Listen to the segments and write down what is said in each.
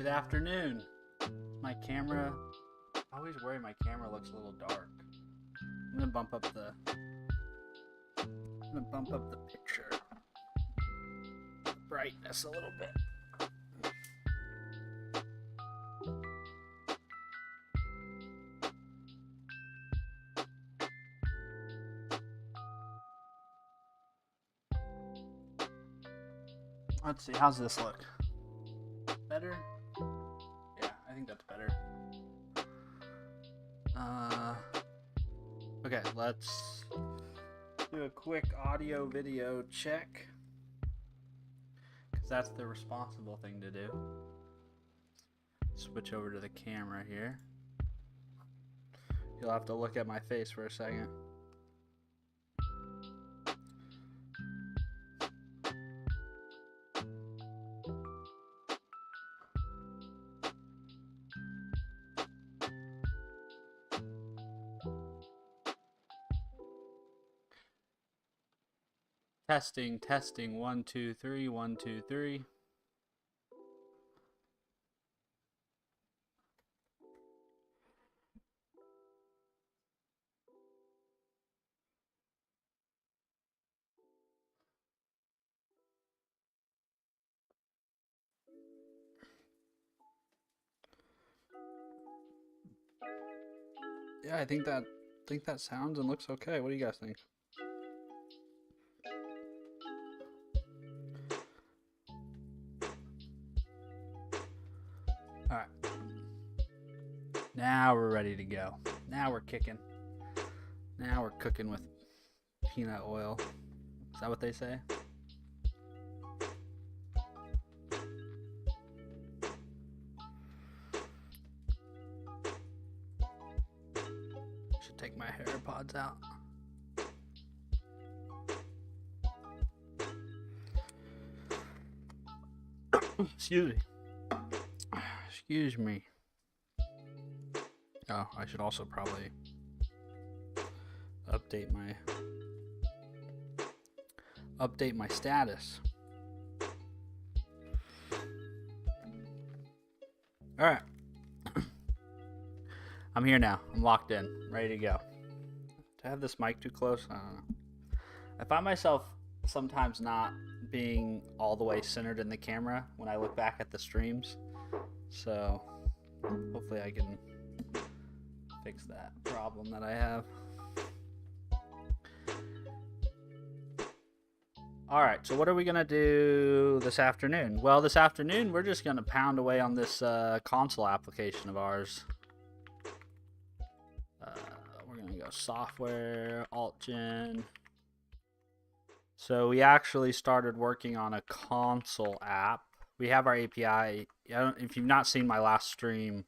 Good afternoon. My camera, I always worry my camera looks a little dark. I'm gonna bump up the picture brightness a little bit. Let's see, how's this look? Better? Yeah, I think that's better. Okay, let's do a quick audio video check, because that's the responsible thing to do. Switch over to the camera here. You'll have to look at my face for a second. Testing, testing, 1, 2, 3, 1, 2, 3. Yeah, I think that sounds and looks okay. What do you guys think? All right. Now we're ready to go. Now we're kicking. Now we're cooking with peanut oil. Is that what they say? Should take my AirPods out. Excuse me. Excuse me. Oh, I should also probably update my status. All right. I'm here now. I'm locked in, ready to go. Do I have this mic too close? I don't know. I find myself sometimes not being all the way centered in the camera when I look back at the streams. So hopefully I can fix that problem that I have. Alright, so what are we going to do this afternoon? Well, this afternoon we're just going to pound away on this console application of ours. We're going to go software, AltGen. So we actually started working on a console app. We have our API. If you've not seen my last stream,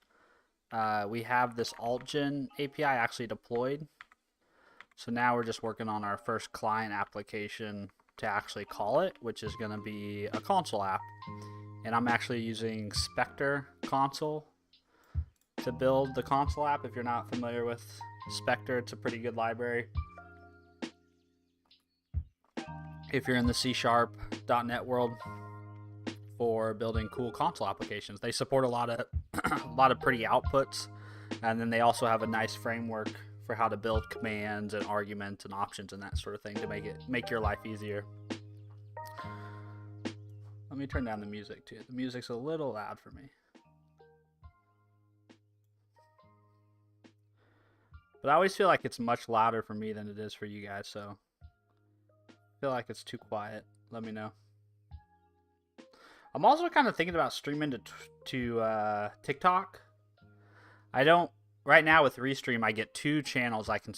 we have this AltGen API actually deployed. So now we're just working on our first client application to actually call it, which is going to be a console app. And I'm actually using Spectre console to build the console app. If you're not familiar with Spectre, it's a pretty good library. If you're in the C#.net world for building cool console applications, they support a lot of pretty outputs, and then they also have a nice framework for how to build commands and arguments and options and that sort of thing to make your life easier. Let me turn down the music too. The music's a little loud for me. But I always feel like it's much louder for me than it is for you guys, so I feel like it's too quiet. Let me know. I'm also kind of thinking about streaming to TikTok. I don't. Right now with Restream, I get 2 channels I can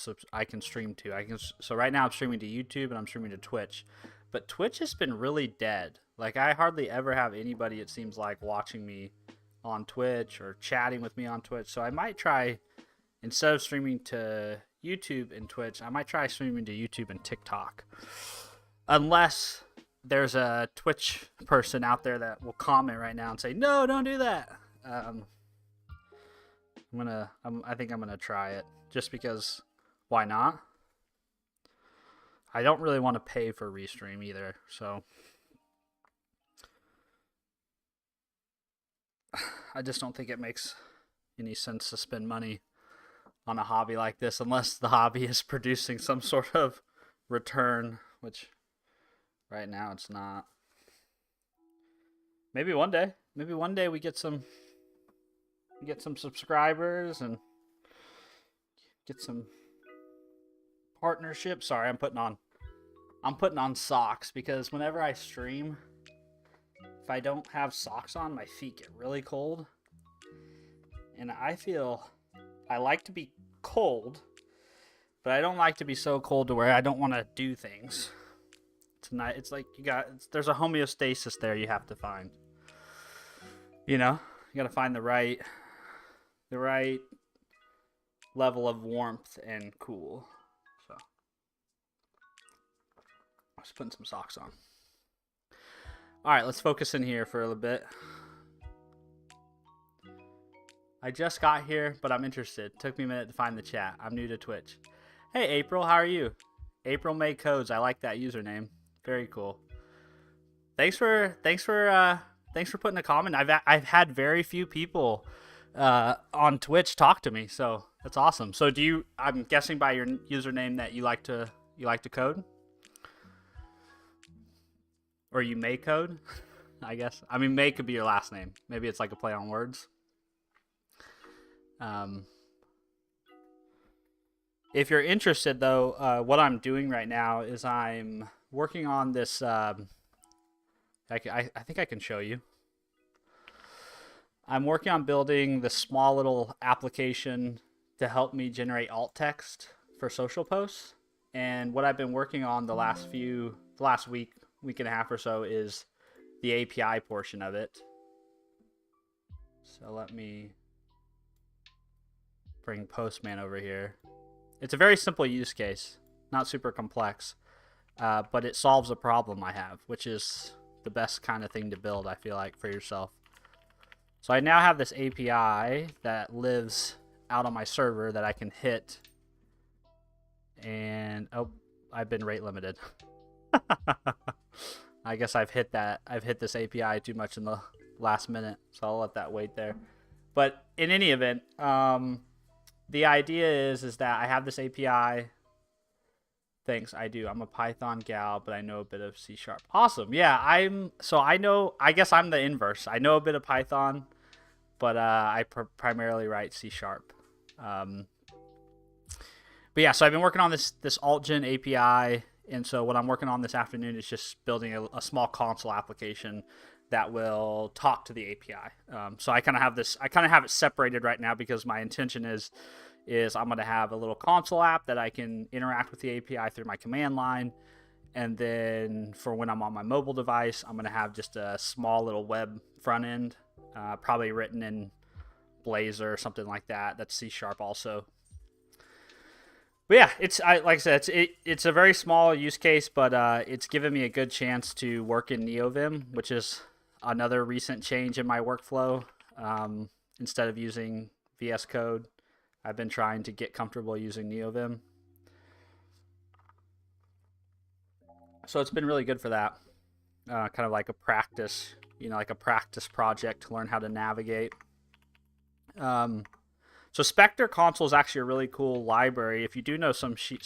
stream to. So right now I'm streaming to YouTube and I'm streaming to Twitch, but Twitch has been really dead. Like I hardly ever have anybody, it seems like, watching me on Twitch or chatting with me on Twitch. So I might try, instead of streaming to YouTube and Twitch, I might try streaming to YouTube and TikTok, unless there's a Twitch person out there that will comment right now and say, no, don't do that. I think I'm gonna try it just because why not? I don't really want to pay for Restream either, so I just don't think it makes any sense to spend money on a hobby like this unless the hobby is producing some sort of return, which right now it's not. Maybe one day. Maybe one day we get some subscribers and get some partnerships. Sorry, I'm putting on socks because whenever I stream, if I don't have socks on, my feet get really cold. And I like to be cold, but I don't like to be so cold to where I don't want to do things. It's like there's a homeostasis there you have to find. You know, you got to find the right level of warmth and cool. So, I'm just putting some socks on. All right, let's focus in here for a little bit. I just got here, but I'm interested. Took me a minute to find the chat. I'm new to Twitch. Hey, April, how are you? April May Codes. I like that username. Very cool. Thanks for putting a comment. I've had very few people on Twitch talk to me, so that's awesome. So I'm guessing by your username that you like to code? Or you may code, I guess. I mean, May could be your last name. Maybe it's like a play on words. If you're interested, though, what I'm doing right now is I'm working on this. I think I can show you. I'm working on building this small little application to help me generate alt text for social posts. And what I've been working on the last week and a half or so is the API portion of it. So let me bring Postman over here. It's a very simple use case, not super complex, but it solves a problem I have, which is the best kind of thing to build, I feel like, for yourself. So I now have this API that lives out on my server that I can hit, and oh, I've been rate limited. I guess I've hit this API too much in the last minute, so I'll let that wait there. But in any event, the idea is that I have this API. Thanks, I do. I'm a Python gal, but I know a bit of C#. Awesome. Yeah, I guess I'm the inverse. I know a bit of Python, but I primarily write C#. But yeah, so I've been working on this AltGen API, and so what I'm working on this afternoon is just building a small console application that will talk to the API. So I kind of have it separated right now because my intention is I'm going to have a little console app that I can interact with the API through my command line. And then for when I'm on my mobile device, I'm going to have just a small little web front end, probably written in Blazor or something like that. That's C# also. But yeah, like I said, it's a very small use case, but it's given me a good chance to work in NeoVim, which is another recent change in my workflow. Instead of using VS Code, I've been trying to get comfortable using NeoVim. So it's been really good for that. Kind of like a practice, like a practice project to learn how to navigate. So Spectre Console is actually a really cool library. If you do know some C#,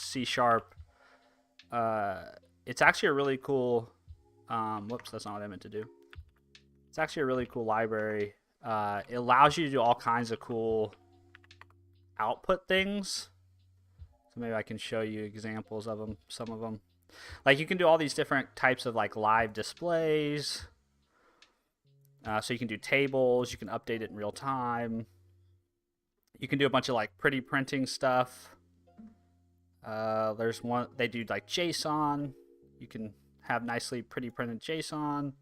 it's actually a really cool. Whoops, that's not what I meant to do. It's actually a really cool library. It allows you to do all kinds of cool output things. So maybe I can show you examples of them. Some of them, like you can do all these different types of like live displays. So you can do tables. You can update it in real time. You can do a bunch of like pretty printing stuff. There's one they do like JSON. You can have nicely pretty printed JSON.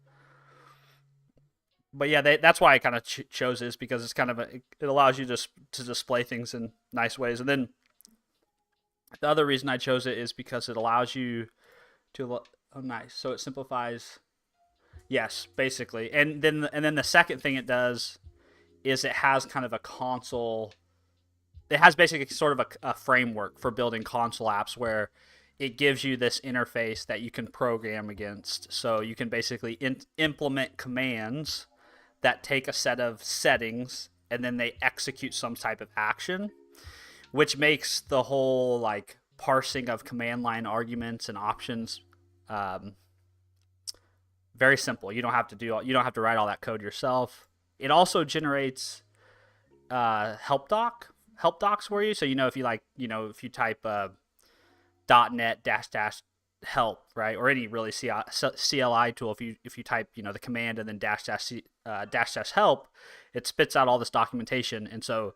But yeah, that's why I kind of chose this, because it's kind of it allows you to display things in nice ways. And then the other reason I chose it is because it allows you to nice. So it simplifies. Yes, basically. And then the second thing it does is it has kind of a console. It has basically sort of a framework for building console apps where it gives you this interface that you can program against. So you can basically implement commands that take a set of settings and then they execute some type of action, which makes the whole like parsing of command line arguments and options very simple. You don't have to write all that code yourself. It also generates help docs for you. So if you type .net -- help, right, or any really CLI tool, if you type the command and then -- help, it spits out all this documentation, and so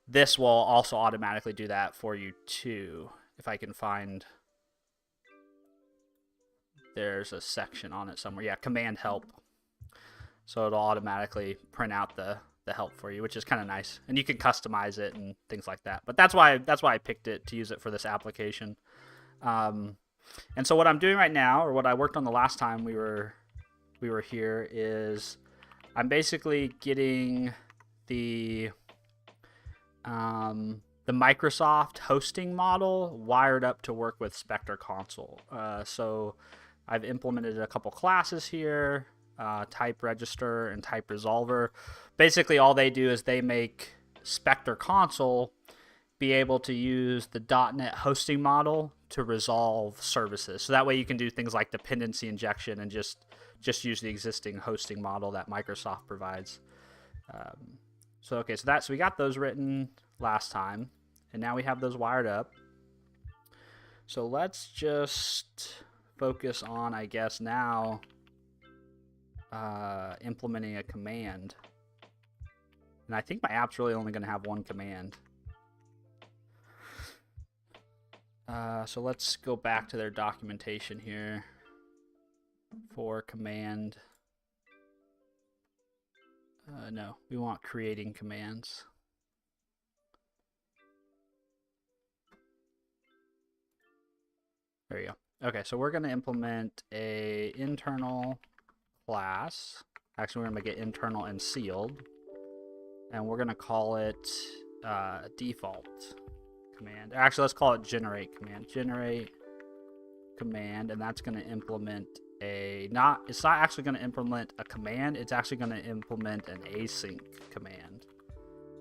this will also automatically do that for you too. If I can find, there's a section on it somewhere. Yeah, command help. So it'll automatically print out the help for you, which is kind of nice, and you can customize it and things like that. But that's why I picked it to use it for this application. And so what I'm doing right now, or what I worked on the last time we were here, is I'm basically getting the Microsoft hosting model wired up to work with Spectre Console. So I've implemented a couple classes here, type register and type resolver. Basically all they do is they make Spectre Console be able to use the .NET hosting model to resolve services. So that way you can do things like dependency injection and just use the existing hosting model that Microsoft provides. So we got those written last time, and now we have those wired up. So let's just focus on, I guess, now implementing a command. And I think my app's really only going to have one command. So let's go back to their documentation here for command. No, we want creating commands. There you go. Okay, so we're going to implement a internal class. Actually, we're going to make it internal and sealed. And we're going to call it default command. Actually, let's call it generate command. Generate command, and that's going to implement it's not actually going to implement a command, it's actually going to implement an async command,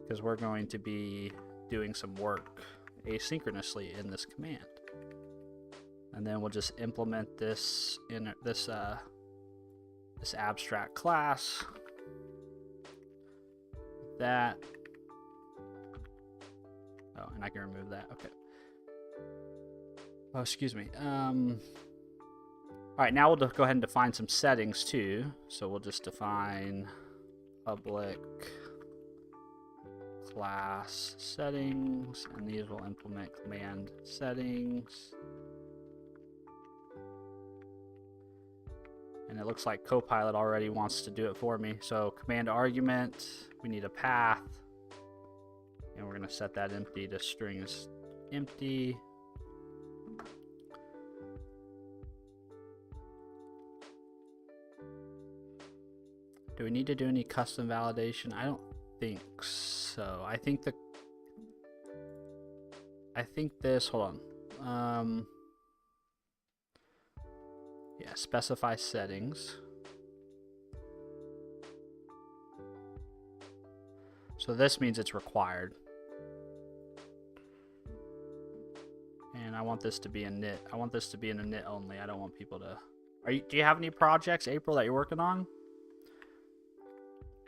because we're going to be doing some work asynchronously in this command. And then we'll just implement this in this abstract class. That. Oh, and I can remove that. Okay. Oh, excuse me. All right, now we'll go ahead and define some settings too. So we'll just define public class settings, and these will implement command settings. And it looks like Copilot already wants to do it for me. So command argument, we need a path, and we're going to set that empty to strings empty. Do we need to do any custom validation? I don't think so. I think this, hold on. Yeah, specify settings. So this means it's required. And I want this to be a init. I want this to be in a init only. I don't want people to... Do you have any projects, April, that you're working on?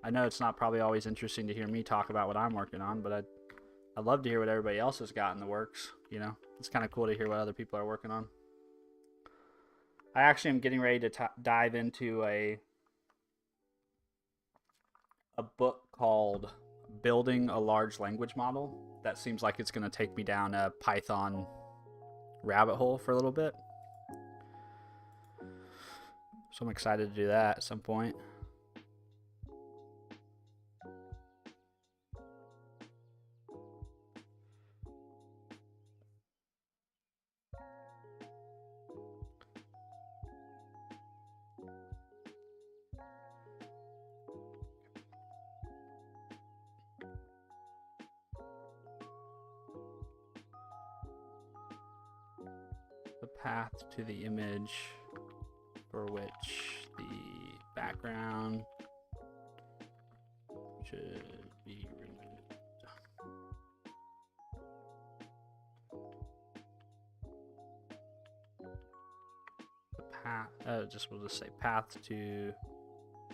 I know it's not probably always interesting to hear me talk about what I'm working on, but I'd love to hear what everybody else has got in the works. It's kind of cool to hear what other people are working on. I actually am getting ready to dive into a book called Building a Large Language Model. That seems like it's going to take me down a Python rabbit hole for a little bit. So I'm excited to do that at some point. The path to the image for which the background should be removed. The path, we'll just say path to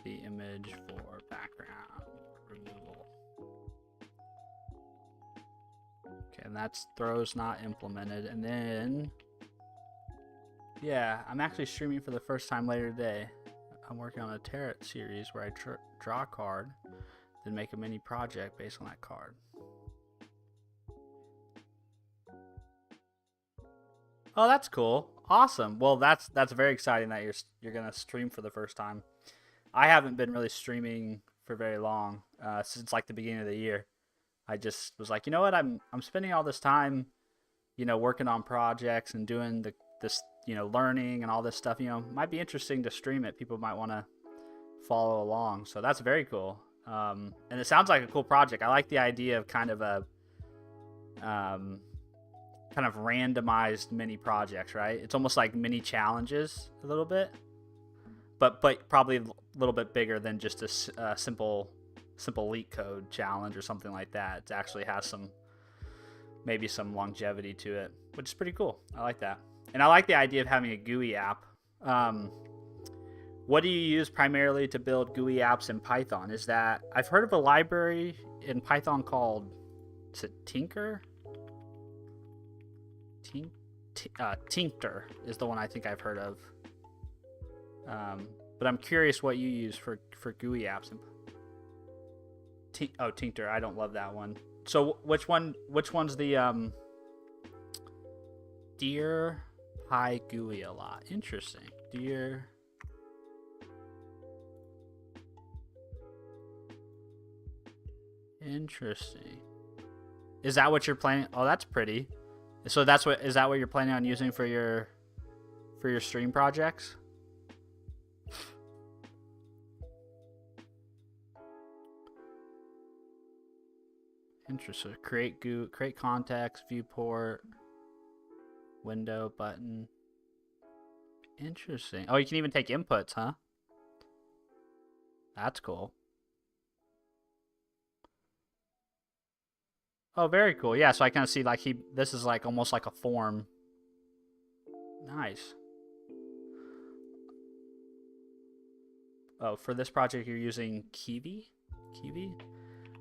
the image for background removal. Okay, and that's throws not implemented. And then, yeah, I'm actually streaming for the first time later today. I'm working on a tarot series where I draw a card, then make a mini project based on that card. Oh, that's cool. Awesome. Well, that's very exciting that you're gonna stream for the first time. I haven't been really streaming for very long, since like the beginning of the year. I just was like, you know what, I'm spending all this time, working on projects and doing this, learning and all this stuff. Might be interesting to stream it. People might want to follow along. So that's very cool. And it sounds like a cool project. I like the idea of kind of randomized mini projects, right? It's almost like mini challenges a little bit, but probably a little bit bigger than just a simple leak code challenge or something like that. It actually has maybe some longevity to it, which is pretty cool. I like that. And I like the idea of having a GUI app. What do you use primarily to build GUI apps in Python? I've heard of a library in Python called, is it Tinker? Tinctor is the one I think I've heard of. But I'm curious what you use for GUI apps. Tinctor. I don't love that one. So which one's the Deer Py GUI a lot? Interesting. Deer. Interesting. Is that what you're planning? Oh, that's pretty. So is that what you're planning on using for your stream projects? Interesting. Create context, viewport, window, button. Interesting. Oh, you can even take inputs, huh? That's cool. Oh, very cool. Yeah, so I kind of see like this is like almost like a form. Nice. Oh, for this project you're using Kiwi?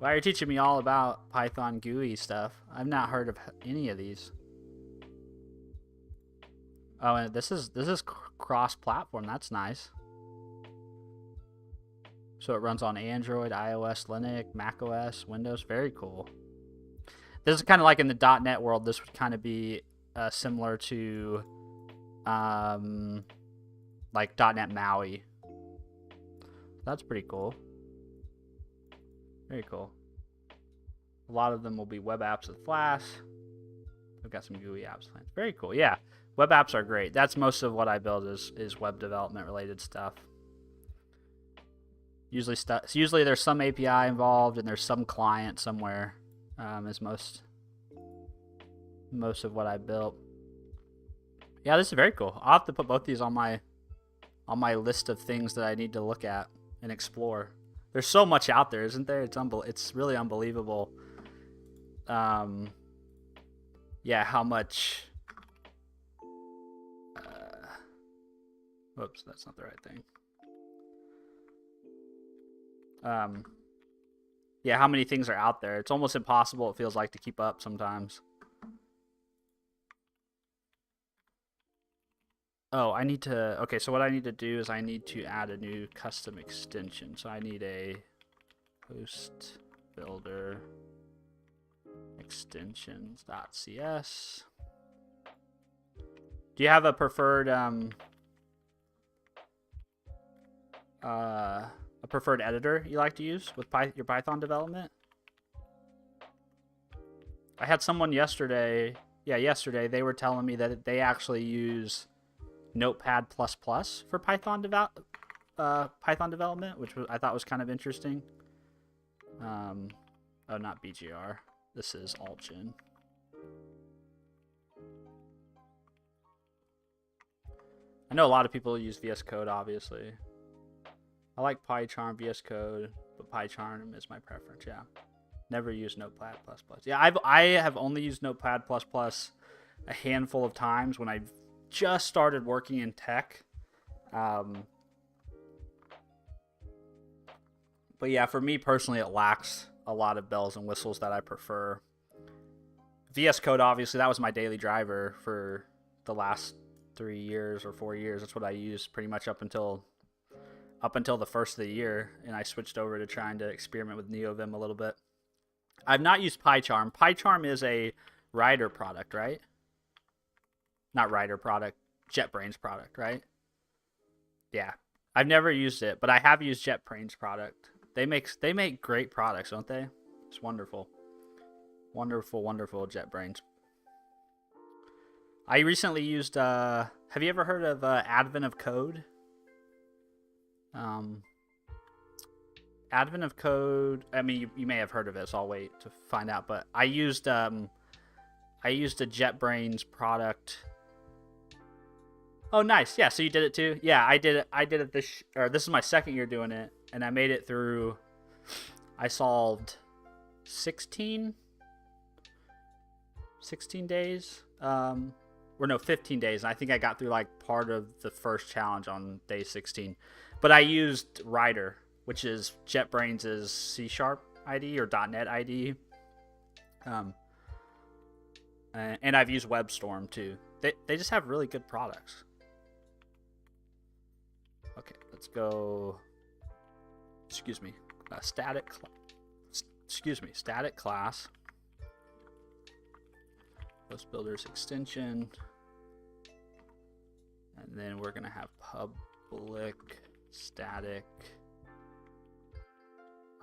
Wow, you're teaching me all about Python GUI stuff. I've not heard of any of these. Oh, and this is cross-platform. That's nice. So it runs on Android, iOS, Linux, macOS, Windows. Very cool. This is kind of like in the .NET world. This would kind of be similar to like .NET MAUI. That's pretty cool. Very cool. A lot of them will be web apps with Flash. I've got some GUI apps planned. Very cool. Yeah, web apps are great. That's most of what I build is web development related stuff. Usually there's some API involved and there's some client somewhere. Is most of what I built. Yeah, this is very cool. I'll have to put both these on my list of things that I need to look at and explore. There's so much out there, isn't there? It's really unbelievable. Yeah, how much. Whoops, that's not the right thing. Yeah, how many things are out there? It's almost impossible, it feels like, to keep up sometimes. Oh, okay, so what I need to do is I need to add a new custom extension. So I need a host builder extensions.cs. Do you have a preferred editor you like to use with your Python development? I had someone yesterday they were telling me that they actually use Notepad++ for Python development, which I thought was kind of interesting. Oh, not BGR. This is AltGen. I know a lot of people use VS Code, obviously. I like PyCharm, VS Code. but PyCharm is my preference. Yeah, never used Notepad++. Yeah, I have only used Notepad++ a handful of times when I just started working in tech. But yeah, for me personally, it lacks a lot of bells and whistles that I prefer. VS Code, obviously, that was my daily driver for the last 3 years or 4 years. That's what I used pretty much up until the first of the year, and I switched over to trying to experiment with NeoVim a little bit. I've not used PyCharm. PyCharm is a Rider product, right? Not Rider product, JetBrains product, right? Yeah, I've never used it, but I have used JetBrains product. They make great products, don't they? It's wonderful. Wonderful JetBrains. I recently used have you ever heard of Advent of Code? Advent of Code, I mean you may have heard of it, so I'll wait to find out, but I used a JetBrains product. Oh, nice. Yeah, so you did it too? Yeah, I did it this is my second year doing it, and I made it through. I solved 16 days. Or no, 15 days. And I think I got through like part of the first challenge on day 16. But I used Rider, which is JetBrains' C# IDE or .NET IDE. And I've used WebStorm too. They just have really good products. Okay, let's go. Excuse me. Static class. Post builders extension. And then we're going to have public static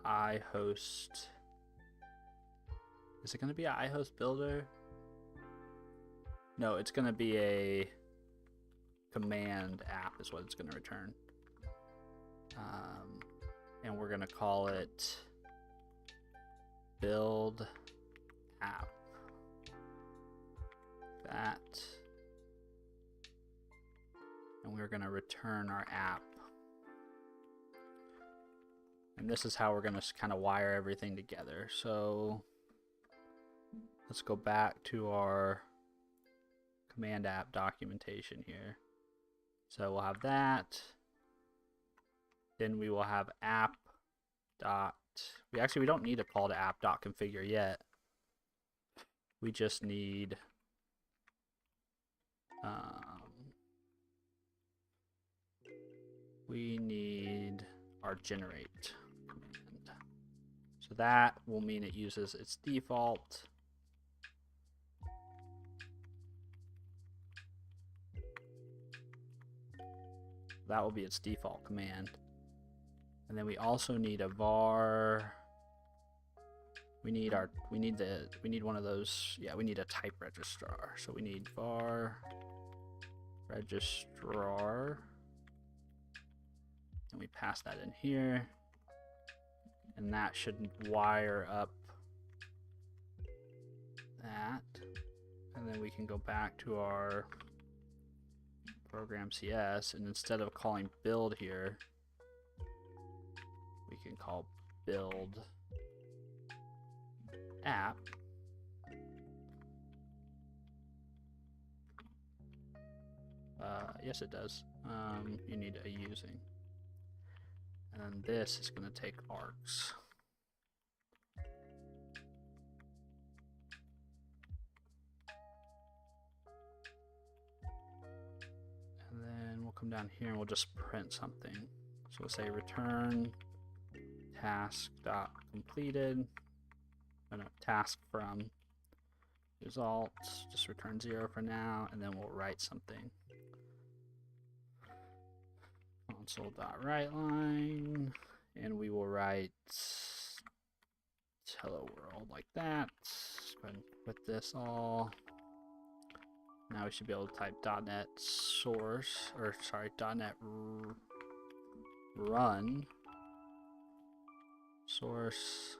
iHost. Is it going to be an iHost builder? No, it's going to be a command app is what it's going to return. And we're going to call it build app. That. And we're going to return our app. And this is how we're going to kind of wire everything together. So let's go back to our command app documentation here. So we'll have that. Then we will have app dot. We don't need a call to app dot configure yet. We just need our generate command. So that will mean it uses its default. That will be its default command. And then we also need a var. We need one of those. Yeah, we need a type registrar. So we need var registrar. And we pass that in here. And that should wire up that. And then we can go back to our program CS, and instead of calling build here, we can call build app. Yes, it does. You need a using. And this is going to take args. And then we'll come down here and we'll just print something. So we'll say return task dot completed. Oh no, task from results. Just return 0 for now, and then we'll write something. Console.writeLine, and we will write hello world like that. Go ahead and quit this all. Now we should be able to type .NET source, or sorry, .NET run source.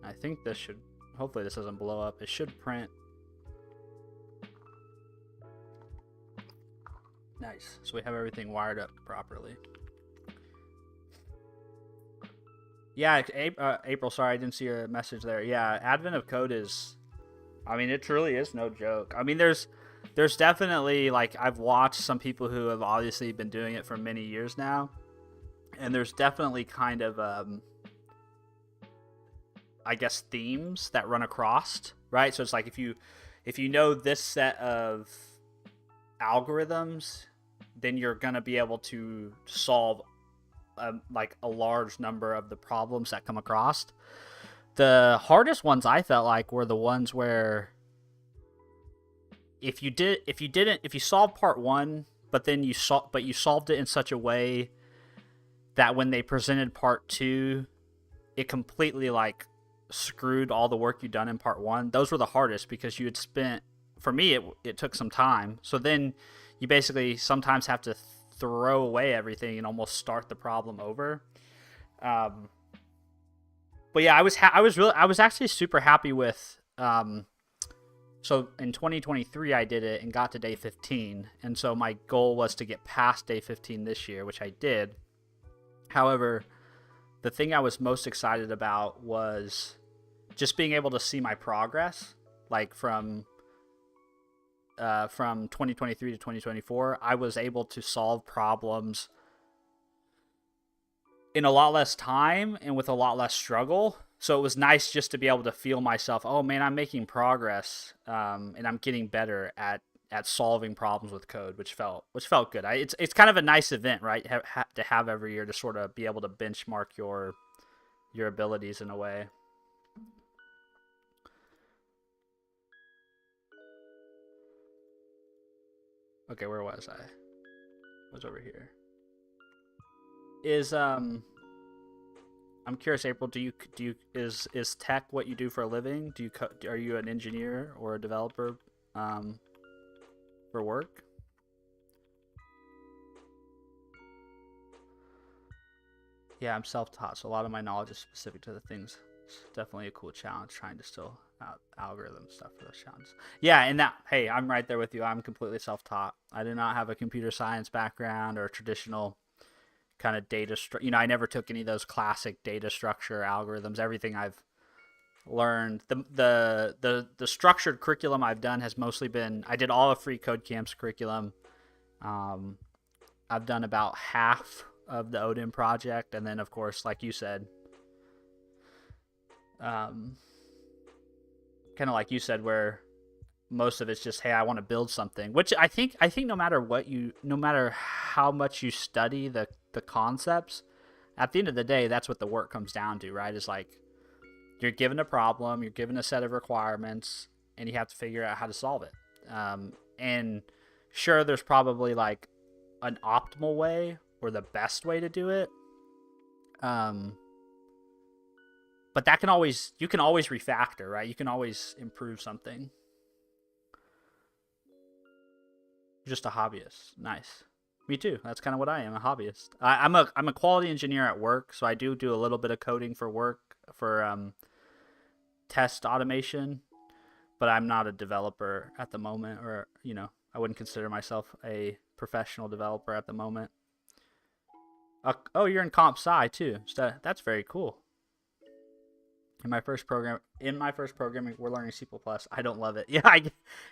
I think this should, hopefully this doesn't blow up. It should print. Nice. So we have everything wired up properly. Yeah, April. Sorry, I didn't see your message there. Yeah, advent of code is. I mean, it truly is no joke. I mean, there's definitely like I've watched some people who have obviously been doing it for many years now, and there's definitely kind of I guess themes that run across, right? So it's like if you know this set of algorithms, then you're gonna be able to solve like a large number of the problems that come across. The hardest ones I felt like were the ones where if you solved part one, but then you solved it in such a way that when they presented part two, it completely like screwed all the work you'd done in part one. Those were the hardest because you had spent. For me, it took some time. So then you basically sometimes have to throw away everything and almost start the problem over. Um, but yeah, I was actually super happy with. So in 2023, I did it and got to day 15, and so my goal was to get past day 15 this year, which I did. However, the thing I was most excited about was just being able to see my progress, like from 2023 to 2024. I was able to solve problems in a lot less time and with a lot less struggle. So it was nice just to be able to feel myself. Oh man, I'm making progress, and I'm getting better at solving problems with code, which felt good. It's kind of a nice event, right? To have every year to sort of be able to benchmark your abilities in a way. Okay, where was I? I was over here. Is I'm curious, April. Do you is tech what you do for a living? Are you an engineer or a developer um, for work? Yeah, I'm self-taught, so a lot of my knowledge is specific to the things. It's definitely a cool challenge trying to still algorithm stuff for those challenges. Yeah, and that hey, I'm right there with you. I'm completely self-taught. I do not have a computer science background or traditional kind of I never took any of those classic data structure algorithms. Everything I've learned, the structured curriculum I've done has mostly been I did all of free code camp's curriculum. um, I've done about half of the Odin project, and then of course like you said, um, kind of like you said, where most of it's just hey, I want to build something, which I think no matter how much you study the concepts, at the end of the day that's what the work comes down to, right? Is like you're given a problem, you're given a set of requirements, and you have to figure out how to solve it. And sure, there's probably like an optimal way or the best way to do it. Um, but you can always refactor, right? You can always improve something. You're just a hobbyist. Nice. Me too. That's kind of what I am, a hobbyist. I'm a quality engineer at work, so I do a little bit of coding for work for test automation, but I'm not a developer at the moment, or I wouldn't consider myself a professional developer at the moment. Oh, you're in comp sci too. So that's very cool. In my first programming, we're learning C++. I don't love it.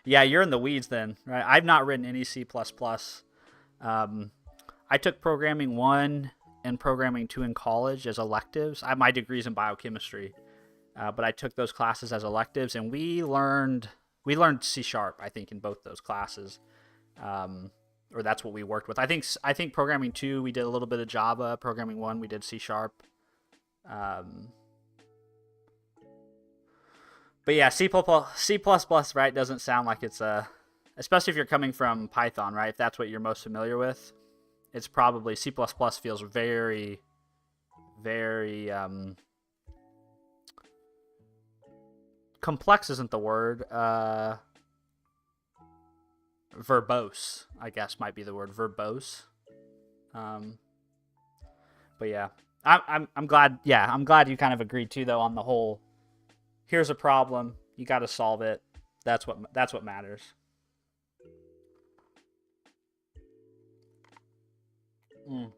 Yeah, you're in the weeds then, right? I've not written any C++. Um, I took programming 1 and programming 2 in college as electives. My degree's in biochemistry, but I took those classes as electives, and we learned C sharp. I think in both those classes, or that's what we worked with. I think programming 2 we did a little bit of Java. Programming 1 we did C sharp. Um, but yeah, C plus plus, right? Doesn't sound like it's especially if you're coming from Python, right? If that's what you're most familiar with, it's probably C plus plus feels very, very complex. Isn't the word? Verbose, I guess, might be the word. Verbose. Um, but yeah, I'm glad. Yeah, I'm glad you kind of agreed too, though, on the whole. Here's a problem. You got to solve it. That's what matters. Mm.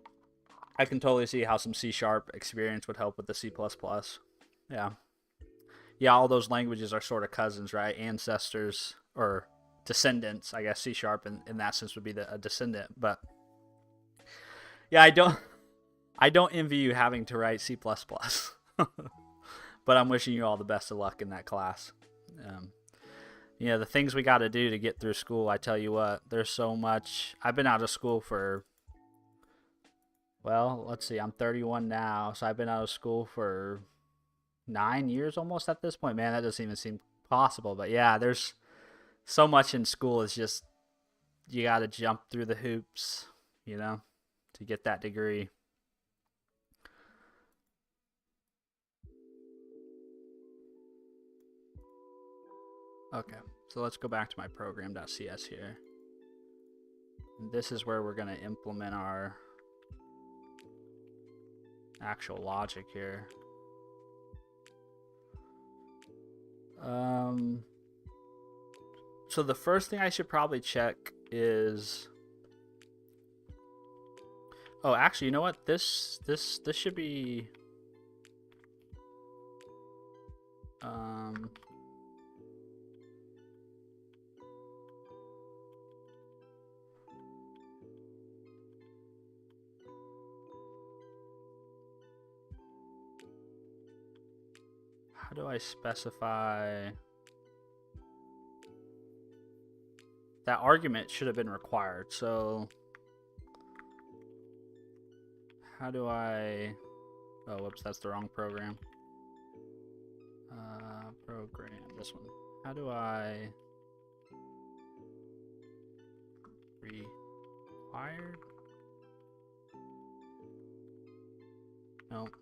I can totally see how some C# experience would help with the C++. Yeah. Yeah, all those languages are sort of cousins, right? Ancestors or descendants. I guess C# in that sense would be a descendant. But yeah, I don't envy you having to write C++. But I'm wishing you all the best of luck in that class. Um, the things we got to do to get through school, I tell you what, there's so much. I've been out of school for, well, let's see, I'm 31 now, so I've been out of school for 9 years almost at this point. Man, that doesn't even seem possible. But yeah, there's so much in school. It's just, you got to jump through the hoops, to get that degree. Okay, so let's go back to my program.cs here. And this is where we're going to implement our actual logic here. So the first thing I should probably check is, oh, actually, you know what? This should be, how do I specify? That argument should have been required. So how do I? Oh, whoops, that's the wrong program. Program, this one. How do I? Required? Nope.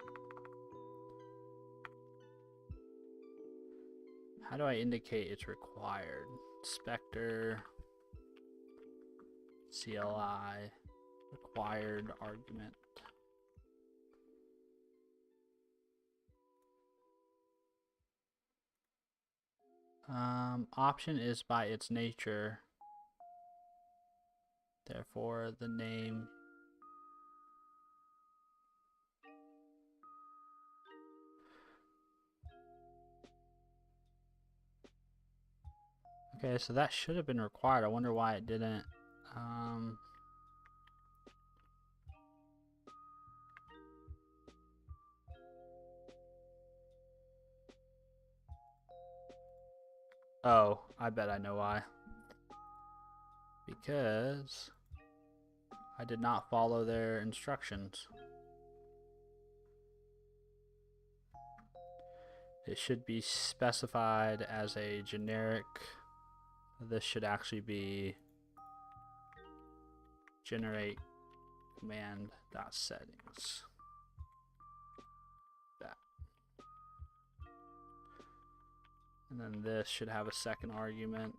How do I indicate it's required? Inspector, CLI, required argument. Option is by its nature. Therefore, the name. Okay, so that should have been required. I wonder why it didn't. Oh, I bet I know why. Because I did not follow their instructions. It should be specified as a generic. This should actually be generate command.settings. That. And then this should have a second argument.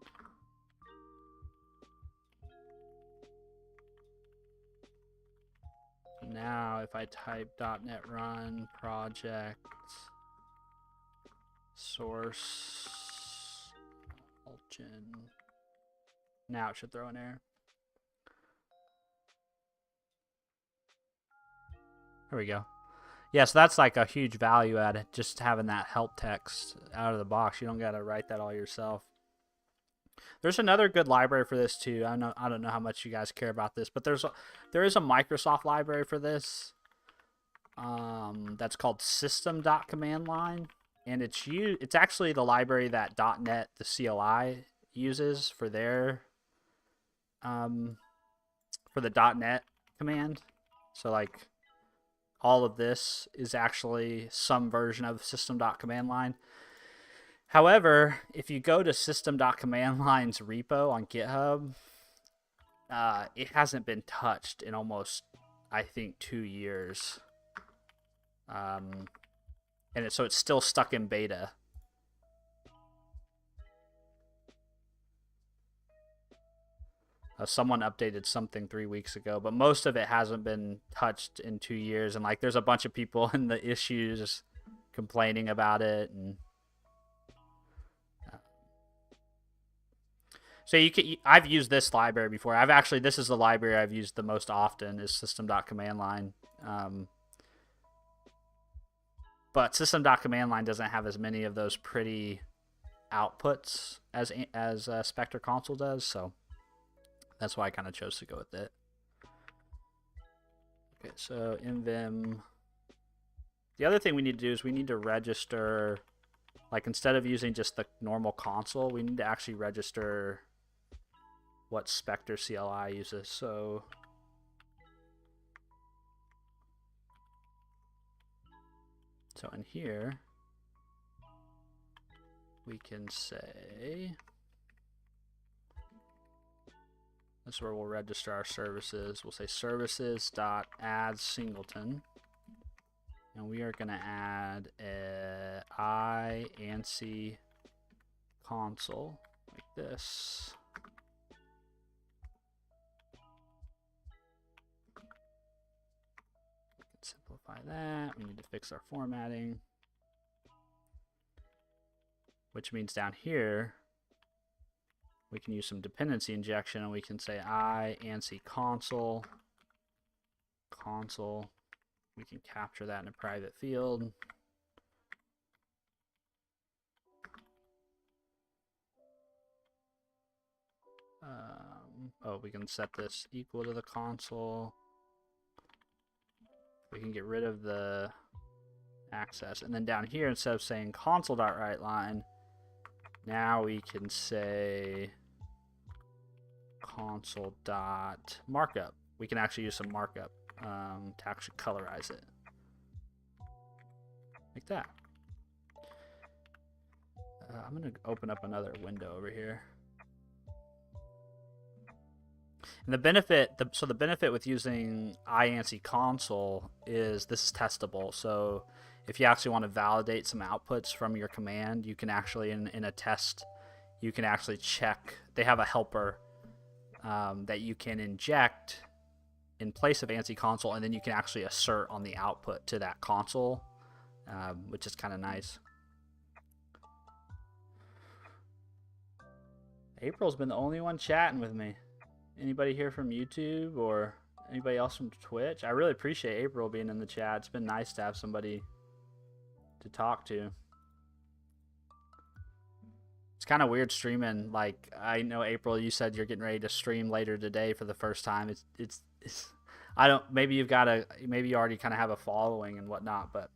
Now if I type .NET run project source AltGen, now it should throw an error. There we go. Yeah, so that's like a huge value add, just having that help text out of the box. You don't got to write that all yourself. There's another good library for this too. I don't know how much you guys care about this, but there is a Microsoft library for this. That's called system.commandline, and it's actually the library that .NET, the CLI, uses for their for the .NET command. So like all of this is actually some version of system.commandline. However, if you go to system.commandline's repo on GitHub, it hasn't been touched in almost, I think, 2 years. So it's still stuck in beta. Someone updated something 3 weeks ago, but most of it hasn't been touched in 2 years. And like, there's a bunch of people in the issues complaining about it, and So I've used this library before. This is the library I've used the most often is system.command but system.command doesn't have as many of those pretty outputs as Spectre console does, so that's why I kind of chose to go with it. Okay, so in Vim, the other thing we need to do is we need to register, like instead of using just the normal console, we need to actually register what Spectre CLI uses. So in here, we can say, that's where we'll register our services. We'll say services.add singleton. And we are going to add a IANSI console like this. We can simplify that. We need to fix our formatting, which means down here, we can use some dependency injection, and we can say IANSI console. We can capture that in a private field. We can set this equal to the console. We can get rid of the access. And then down here, instead of saying console.writeLine, now we can say console.markup. We can actually use some markup to actually colorize it. Like that. I'm going to open up another window over here. And the benefit with using IANSI console is this is testable. So if you actually want to validate some outputs from your command, you can actually, in a test, you can actually check. They have a helper that you can inject in place of ANSI console, and then you can actually assert on the output to that console, which is kind of nice. April's been the only one chatting with me. Anybody here from YouTube or anybody else from Twitch? I really appreciate April being in the chat. It's been nice to have somebody to talk to. It's kind of weird streaming. Like, I know, April, you said you're getting ready to stream later today for the first time. It's I don't, maybe you already kind of have a following and whatnot, but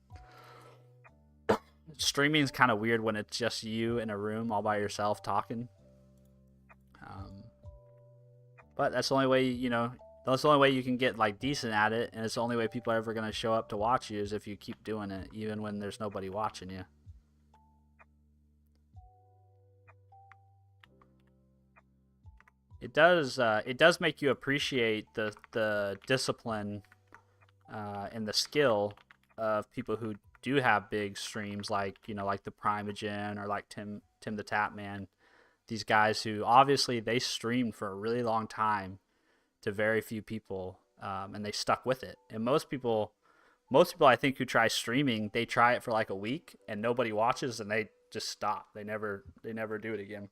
streaming is kind of weird when it's just you in a room all by yourself talking. But that's the only way, that's the only way you can get like decent at it, and it's the only way people are ever going to show up to watch you is if you keep doing it, even when there's nobody watching you. It does make you appreciate the discipline and the skill of people who do have big streams, like like the Primogen or like Tim the Tapman. These guys who obviously they streamed for a really long time to very few people, and they stuck with it. And most people I think who try streaming, they try it for like a week and nobody watches and they just stop. They never do it again.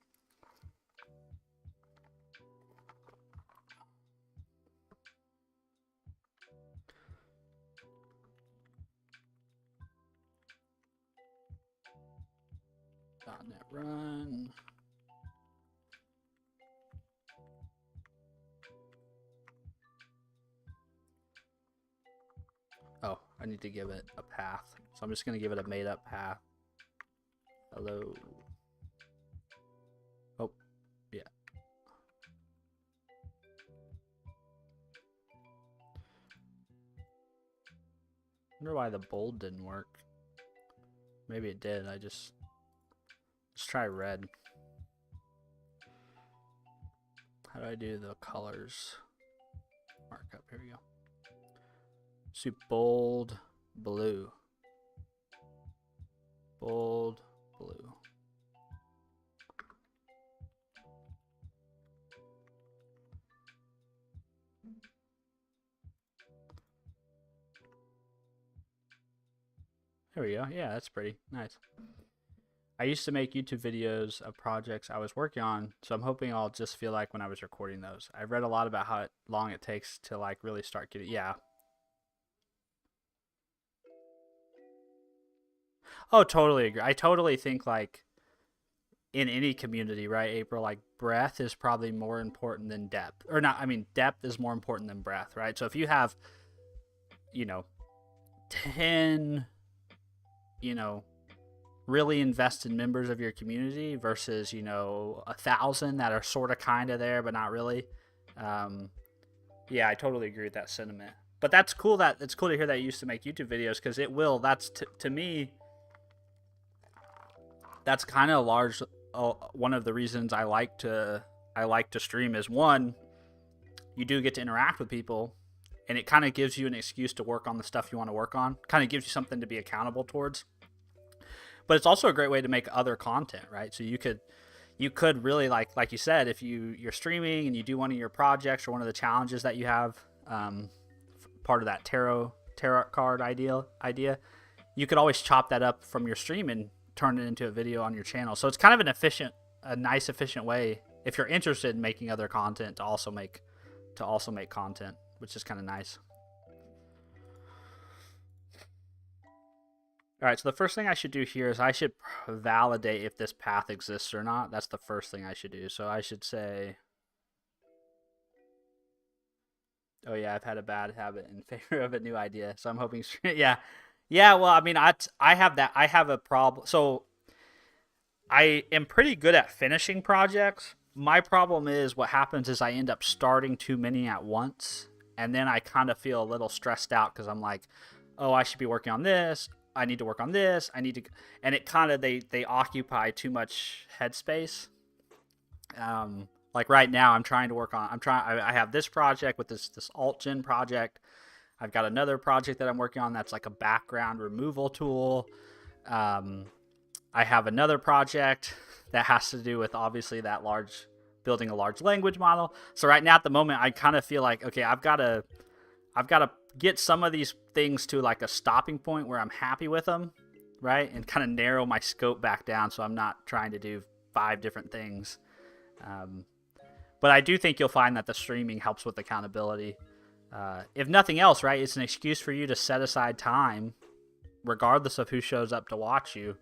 .NET Run. Oh, I need to give it a path. So I'm just going to give it a made up path. Hello. Oh, yeah. I wonder why the bold didn't work. Maybe it did. Let's try red. How do I do the colors? Markup. Here we go. Let's do bold blue. Bold blue. There we go. Yeah, that's pretty nice. I used to make YouTube videos of projects I was working on, so I'm hoping I'll just feel like when I was recording those. I've read a lot about how long it takes to like really start getting. Yeah. Oh, totally agree. I totally think like in any community, right, April, like breadth is probably more important than depth. Or not, I mean, depth is more important than breadth, right? So if you have, you know, 10, you know, really invested members of your community versus, you know, 1,000 that are sort of kind of there, but not really. Um, yeah, I totally agree with that sentiment. But that's cool that it's cool to hear that you used to make YouTube videos because it will. That's to me, that's kind of large. One of the reasons I like to stream is one, you do get to interact with people, and it kind of gives you an excuse to work on the stuff you want to work on. Kind of gives you something to be accountable towards. But it's also a great way to make other content, right? So you could really like you said, if you're streaming and you do one of your projects or one of the challenges that you have, part of that tarot card idea, you could always chop that up from your stream and turn it into a video on your channel. So it's kind of a nice efficient way if you're interested in making other content to also make content, which is kind of nice. All right, so the first thing I should do here is I should validate if this path exists or not. That's the first thing I should do. So I should say, oh yeah, I've had a bad habit in favor of a new idea. So I'm hoping, yeah. Yeah, well, I mean, I have that. I have a problem. So I am pretty good at finishing projects. My problem is what happens is I end up starting too many at once, and then I kind of feel a little stressed out because I'm like, oh, I should be working on this. I need to work on this. I need to, and it kind of they occupy too much headspace. Like right now, I'm trying to work on. I have this project with this AltGen project. I've got another project that I'm working on that's like a background removal tool. Um, I have another project that has to do with obviously building a large language model. So right now at the moment, I kind of feel like, okay, I've got to get some of these things to like a stopping point where I'm happy with them, right? And kind of narrow my scope back down so I'm not trying to do 5 different things. But I do think you'll find that the streaming helps with accountability. If nothing else, right, it's an excuse for you to set aside time, regardless of who shows up to watch you.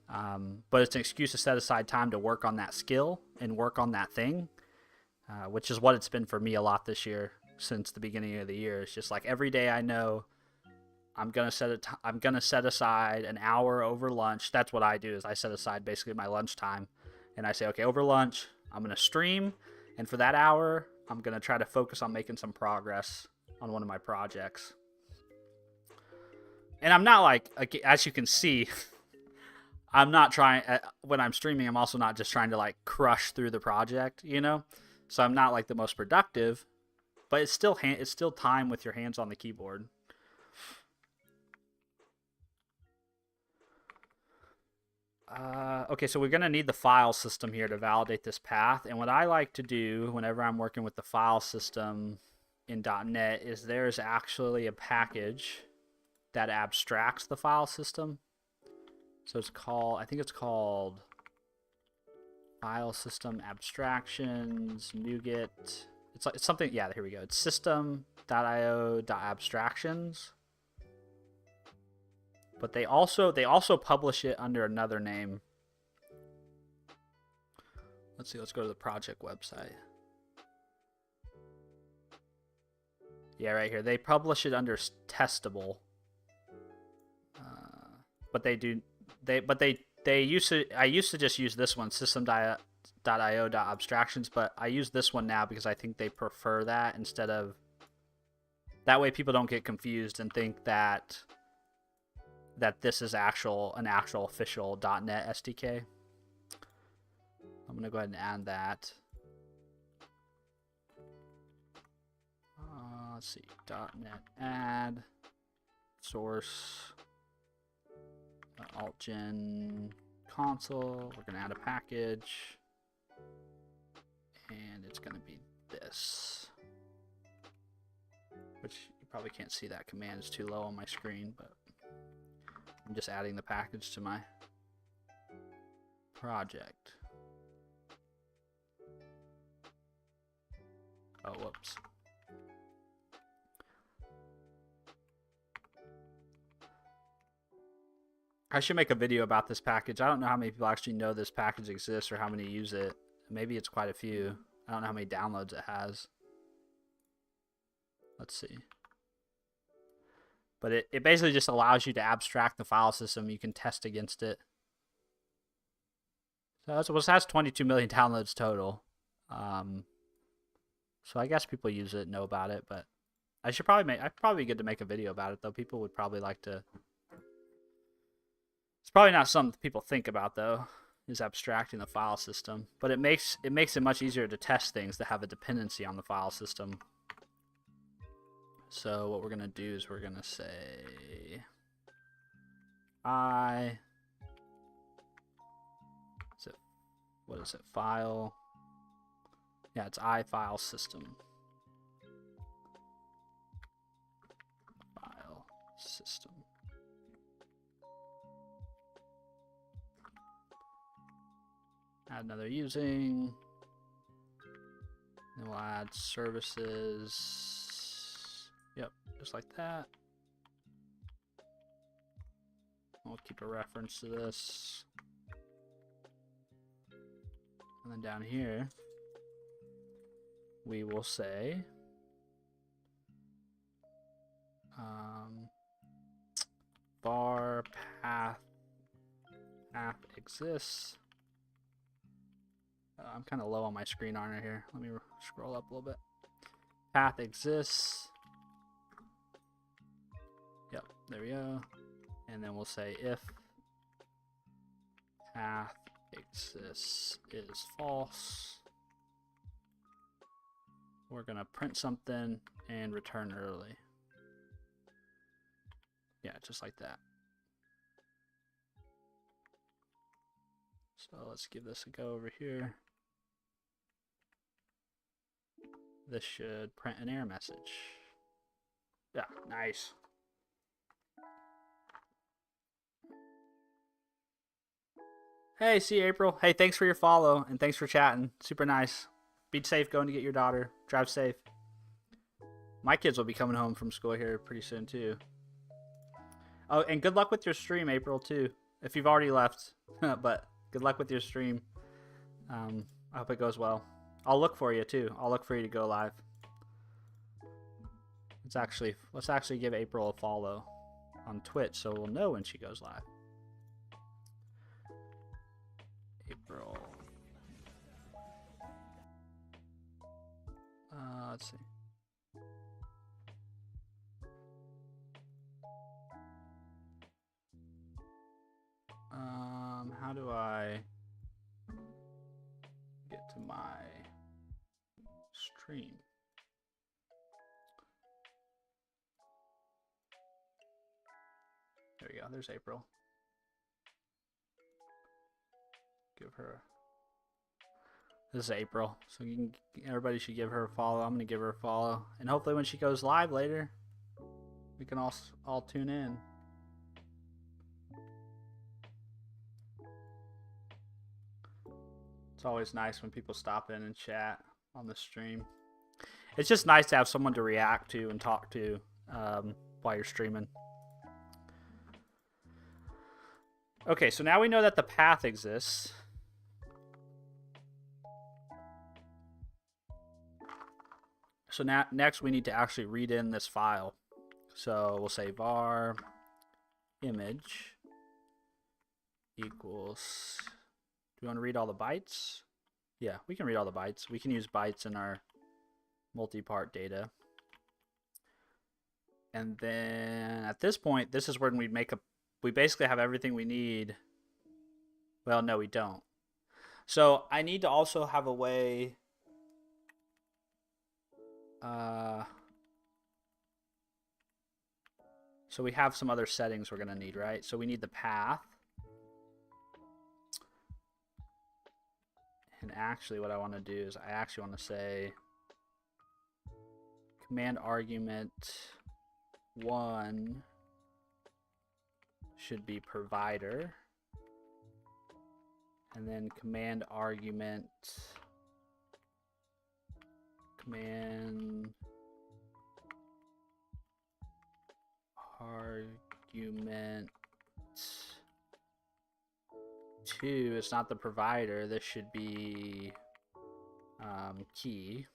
But it's an excuse to set aside time to work on that skill and work on that thing, which is what it's been for me a lot this year since the beginning of the year. It's just like every day I know I'm gonna set aside an hour over lunch. That's what I do is I set aside basically my lunch time, and I say, okay, over lunch I'm gonna stream, and for that hour I'm gonna try to focus on making some progress on one of my projects. And I'm not like as you can see. I'm not trying when I'm streaming. I'm also not just trying to like crush through the project, you know. So I'm not like the most productive, but it's still time with your hands on the keyboard. Okay, so we're gonna need the file system here to validate this path. And what I like to do whenever I'm working with the file system in .NET is there's actually a package that abstracts the file system. So I think it's called File System Abstractions, NuGet. It's something, yeah, here we go. It's system.io.abstractions. But they also publish it under another name. Let's see, let's go to the project website. Yeah, right here. They publish it under testable. But they do I used to just use this one, system.io.abstractions, but I use this one now because I think they prefer that instead of, that way people don't get confused and think that this is an actual official .NET SDK. I'm gonna go ahead and add that. Let's see, .NET add source. AltGen console. We're gonna add a package, and it's gonna be this, which you probably can't see. That command is too low on my screen, but I'm just adding the package to my project. Oh, whoops. I should make a video about this package. I don't know how many people actually know this package exists or how many use it. Maybe it's quite a few. I don't know how many downloads it has. Let's see. But it basically just allows you to abstract the file system. You can test against it. So it has 22 million downloads total. So I guess people use it, know about it, but I'd probably be good to make a video about it though. People would probably like to. It's probably not something people think about though, is abstracting the file system. But it makes it much easier to test things that have a dependency on the file system. So what we're gonna do is we're gonna say what is it? File. Yeah, it's file system. File system. Add another using. Then we'll add services. Yep, just like that. We'll keep a reference to this. And then down here, we will say var path exists. I'm kind of low on my screen on here. Let me scroll up a little bit. Path exists. Yep, there we go. And then we'll say if path exists is false, we're going to print something and return early. Yeah, just like that. So let's give this a go over here. This should print an error message. Yeah, nice. Hey, see you, April. Hey, thanks for your follow and thanks for chatting. Super nice. Be safe going to get your daughter. Drive safe. My kids will be coming home from school here pretty soon too. Oh, and good luck with your stream, April, too. If you've already left, but good luck with your stream. I hope it goes well. I'll look for you too. I'll look for you to go live. Let's actually give April a follow on Twitch so we'll know when she goes live. April. Let's see. How do I get to my stream? There we go. There's April. Give her. This is April, so everybody should give her a follow. I'm gonna give her a follow, and hopefully when she goes live later, we can all tune in. It's always nice when people stop in and chat on the stream. It's just nice to have someone to react to and talk to while you're streaming. Okay, so now we know that the path exists. So now, next we need to actually read in this file. So we'll say var image equals. Do we want to read all the bytes? Yeah, we can read all the bytes. We can use bytes in our multi-part data. And then at this point, this is when we basically have everything we need. Well, no, we don't. So I need to also have a way. So we have some other settings we're going to need, right? So we need the path. And actually what I want to do is I actually want to say command argument 1 should be provider. and then command argument, command argument 2. It's not the provider. This should be key.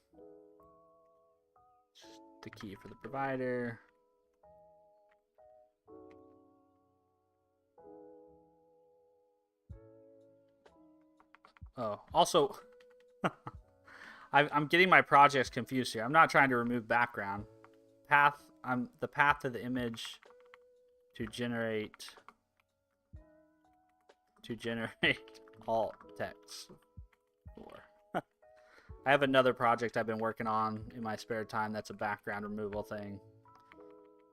The key for the provider. Oh, also, I'm getting my projects confused here. I'm not trying to remove background. The path to the image to generate alt text for. I have another project I've been working on in my spare time that's a background removal thing.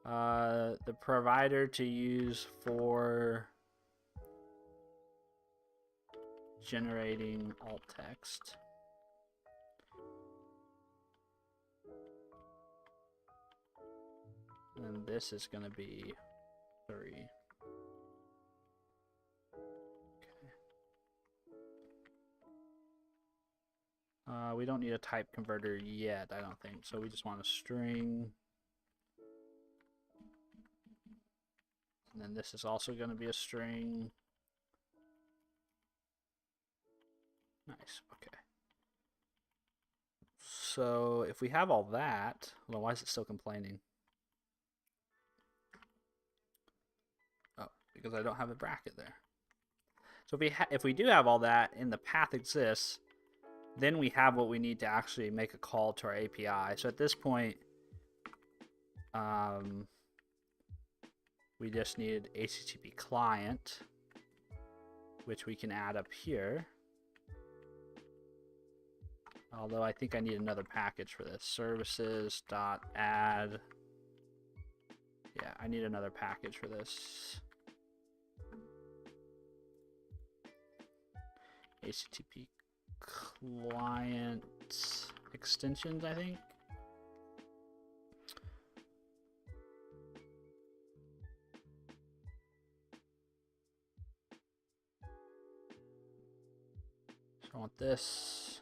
The provider to use for generating alt text. And this is going to be 3. Okay. We don't need a type converter yet, I don't think. So we just want a string. And then this is also going to be a string. Nice, okay. So if we have all that, well, why is it still complaining? Oh, because I don't have a bracket there. So if we do have all that and the path exists, then we have what we need to actually make a call to our API. So at this point, we just need HTTP client, which we can add up here. Although I think I need another package for this. Services.add. Yeah, I need another package for this. HTTP client extensions, I think. So I want this.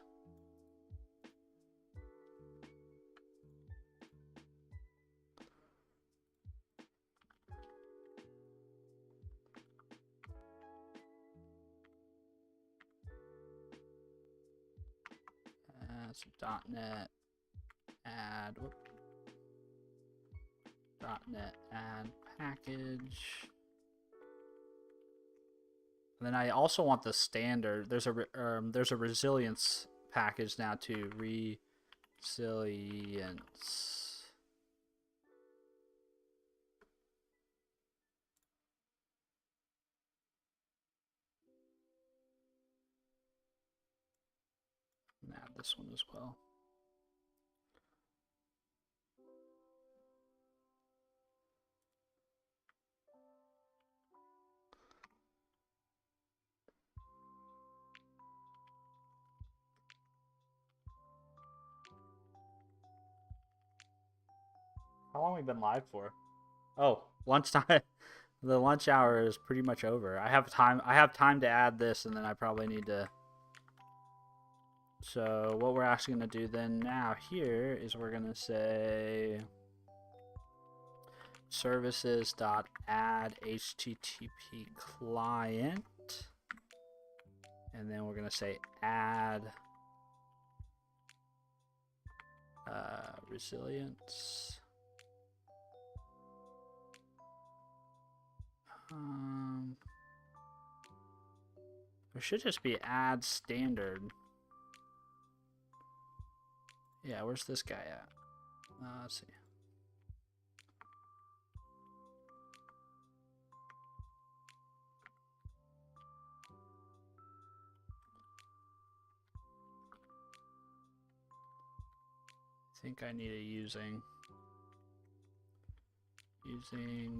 .NET add .NET add package. And then I also want the standard. There's a resilience package now too. Resilience. And add this one as well. How long have we been live for? Oh, lunchtime. The lunch hour is pretty much over. I have time to add this, and then I probably need to. So what we're actually going to do then now here is we're going to say services.add HTTP client, and then we're going to say add resilience. There should just be add standard. Yeah, where's this guy at? Let's see. I think I need a using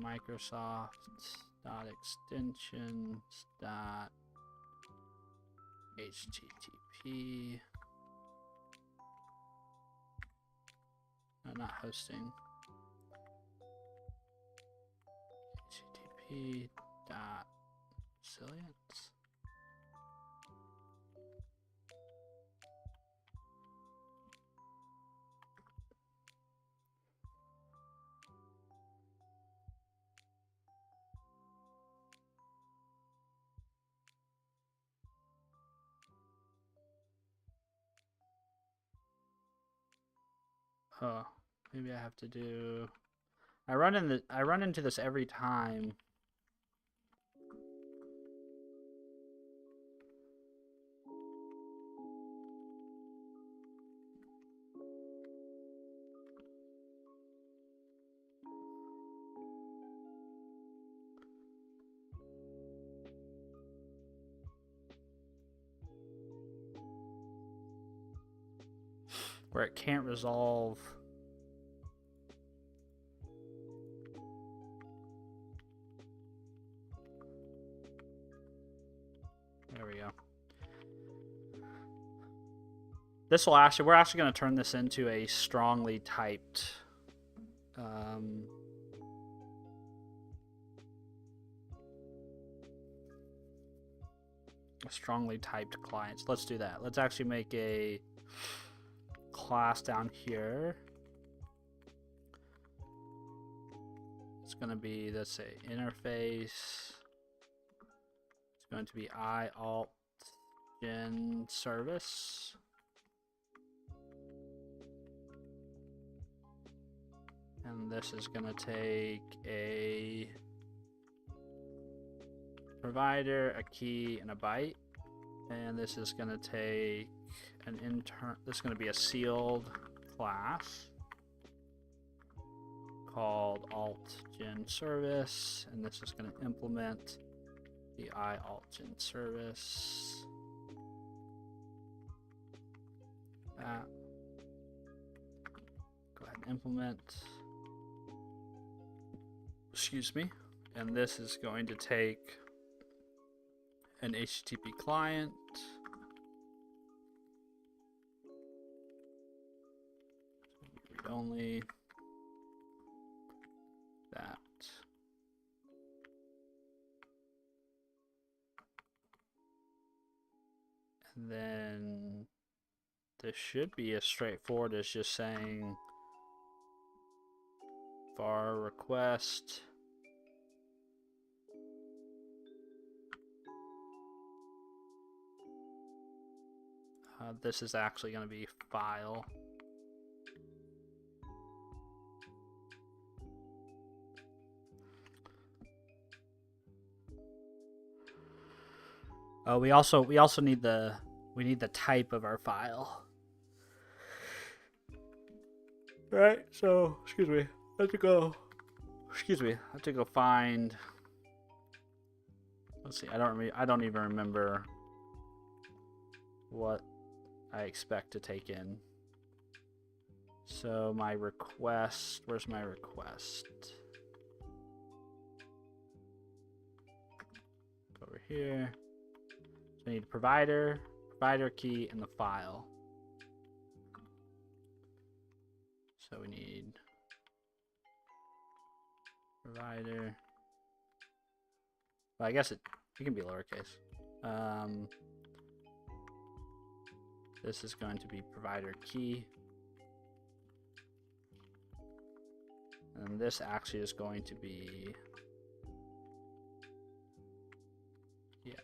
Microsoft.extensions.http. No, not hosting. http.resilience. Oh, maybe I have to do. I run into this every time. Where it can't resolve. There we go. This will we're actually going to turn this into a strongly typed client. So let's do that. Let's actually make a class down here. It's going to be, let's say, interface. It's going to be AltGen service. And this is going to take a provider, a key, and a byte. And this is going to take an this is going to be a sealed class called AltGen service. And this is going to implement the AltGen service. Go ahead and implement. Excuse me. And this is going to take an HTTP client. Read only. That. And then this should be as straightforward as just saying var request this is actually going to be file. Oh, we also need the type of our file. Right, so excuse me. I have to go find. Let's see. I don't even remember what I expect to take in. So my request. Where's my request? Over here. So I need provider key, and the file. So we need provider. Well, I guess it can be lowercase. This is going to be provider key. And this actually is going to be, yeah.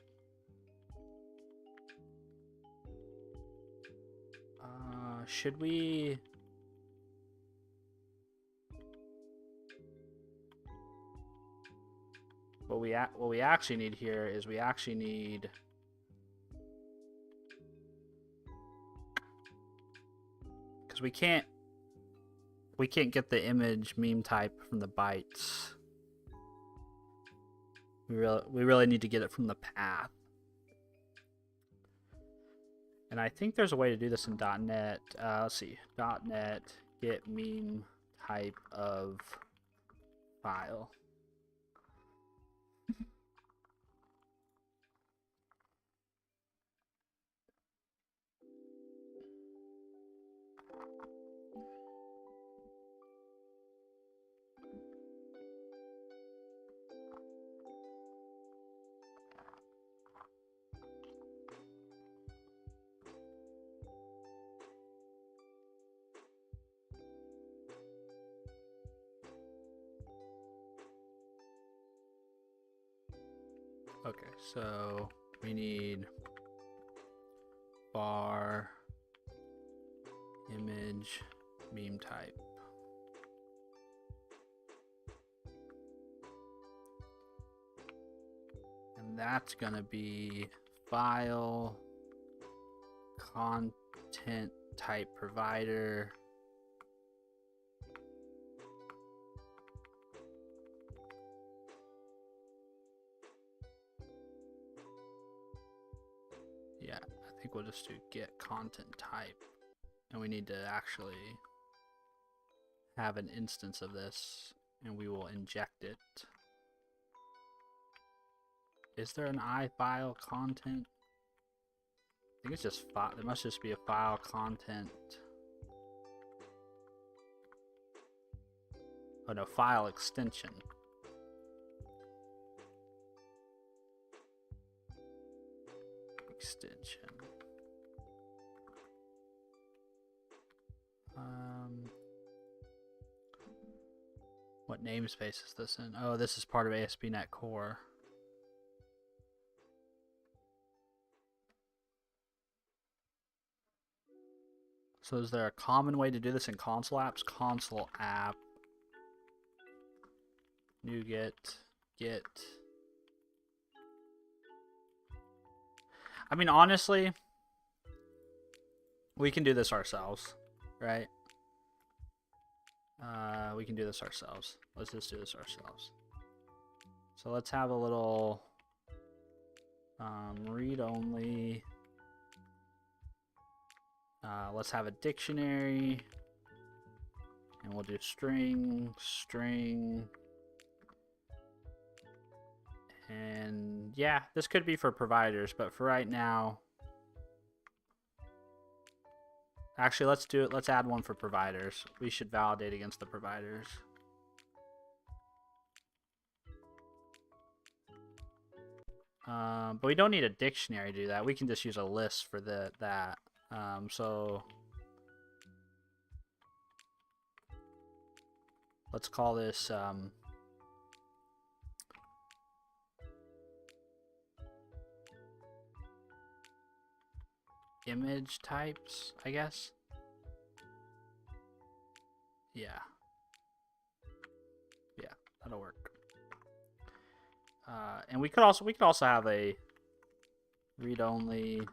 Should we? What we actually need here is we actually need because we can't get the image meme type from the bytes. We really need to get it from the path. And I think there's a way to do this in .NET. Let's see, .NET get meme type of file. Okay, so we need var image beam type. And that's going to be file content type provider. Yeah, I think we'll just do get content type. And we need to actually have an instance of this, and we will inject it. Is there an iFile content? I think it's just file. There must just be a file content. Oh no, file extension. Extension. What namespace is this in? Oh, this is part of ASP.NET Core. So is there a common way to do this in console apps? Console app. NuGet. Get. I mean, honestly, we can do this ourselves, right? We can do this ourselves. Let's just do this ourselves. So let's have a little read-only. Let's have a dictionary, and we'll do string, and yeah, this could be for providers, but for right now, actually, let's do it. Let's add one for providers. We should validate against the providers. But we don't need a dictionary to do that. We can just use a list for that. So let's call this image types, I guess. Yeah, that'll work. And we could also have a read-only.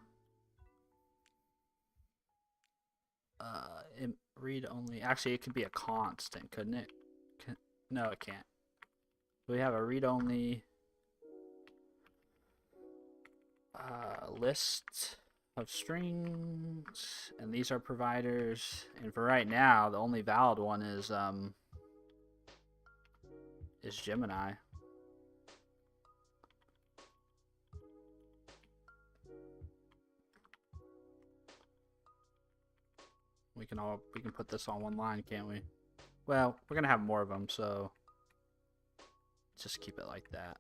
Read-only. Actually, it could be a constant, couldn't it? No, it can't. We have a read-only list of strings, and these are providers. And for right now, the only valid one is Gemini. We can put this on one line, can't we? Well, we're gonna have more of them, so just keep it like that.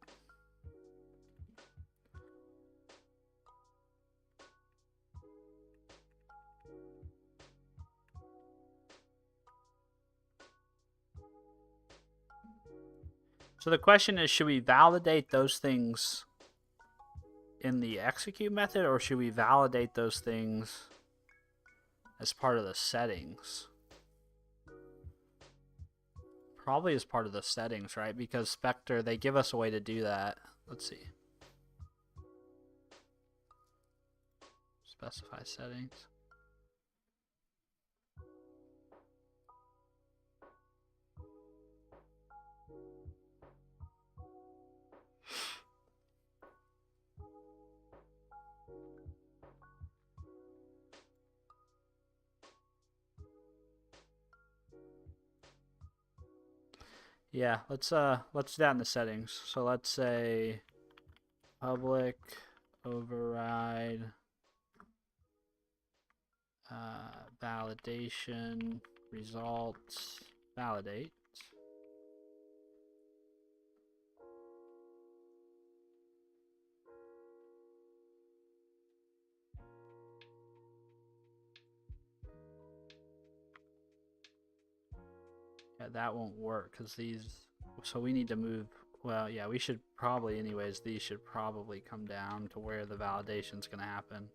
So the question is, should we validate those things in the execute method, or should we validate those things as part of the settings? Probably as part of the settings, right? Because Spectre, they give us a way to do that. Let's see. Specify settings. Yeah, let's do that in the settings. So let's say public override validation results validate. Yeah, that won't work because these, so we need to move, well, yeah, we should probably, anyways, these should probably come down to where the validation's going to happen.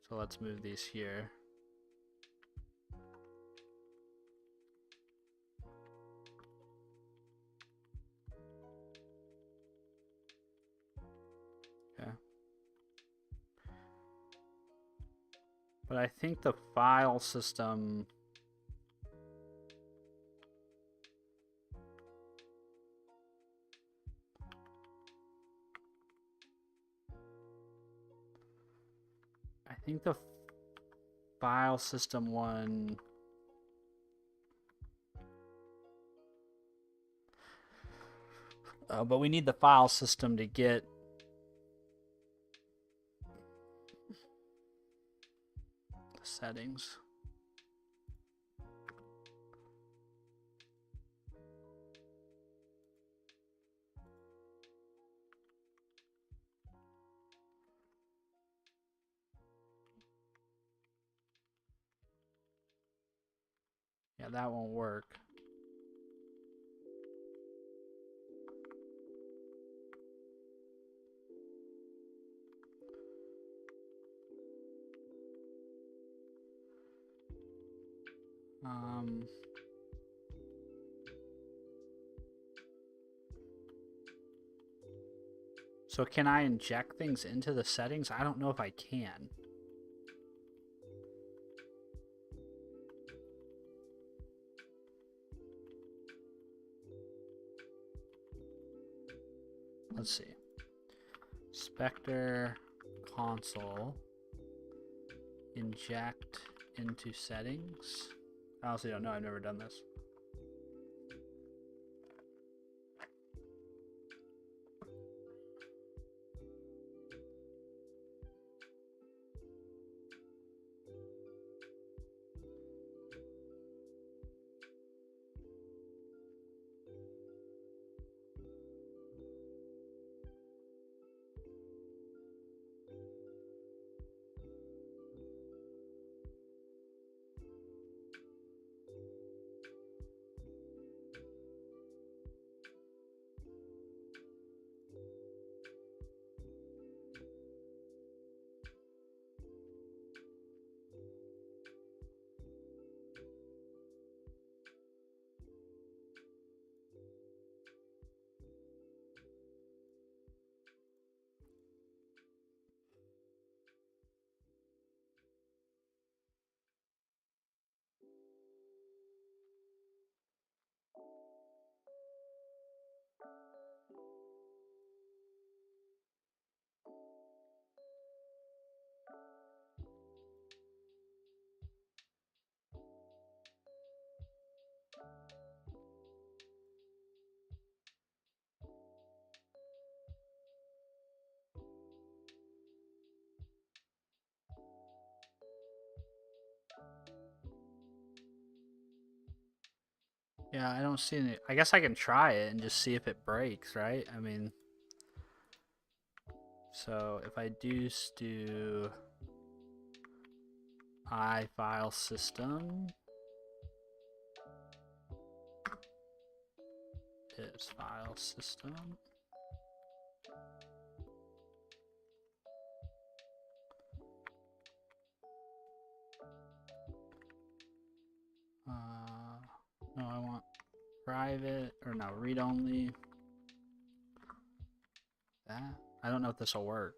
So let's move these here. But I think the file system... I think the file system one... but we need the file system to get the settings. Yeah, that won't work. So can I inject things into the settings? I don't know if I can. Let's see. Spectre console inject into settings. I honestly don't know. I've never done this. Yeah, I don't see any. I guess I can try it and just see if it breaks, right? I mean, so if I do file system, is file system. No, I want private, or no, read only. That? I don't know if this will work.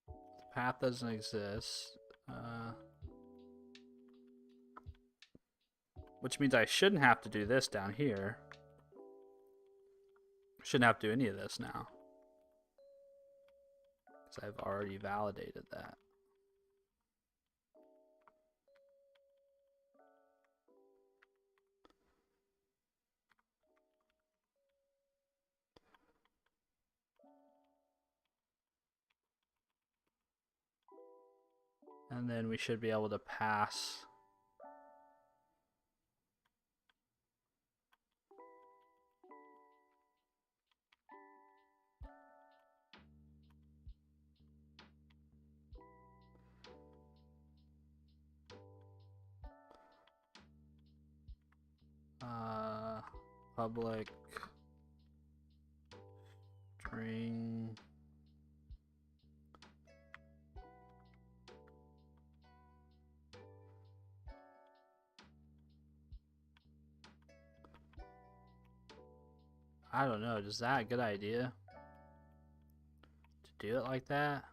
The path doesn't exist. Which means I shouldn't have to do this down here. Shouldn't have to do any of this now, because I've already validated that. And then we should be able to pass public string I don't know, is that a good idea? do it like that.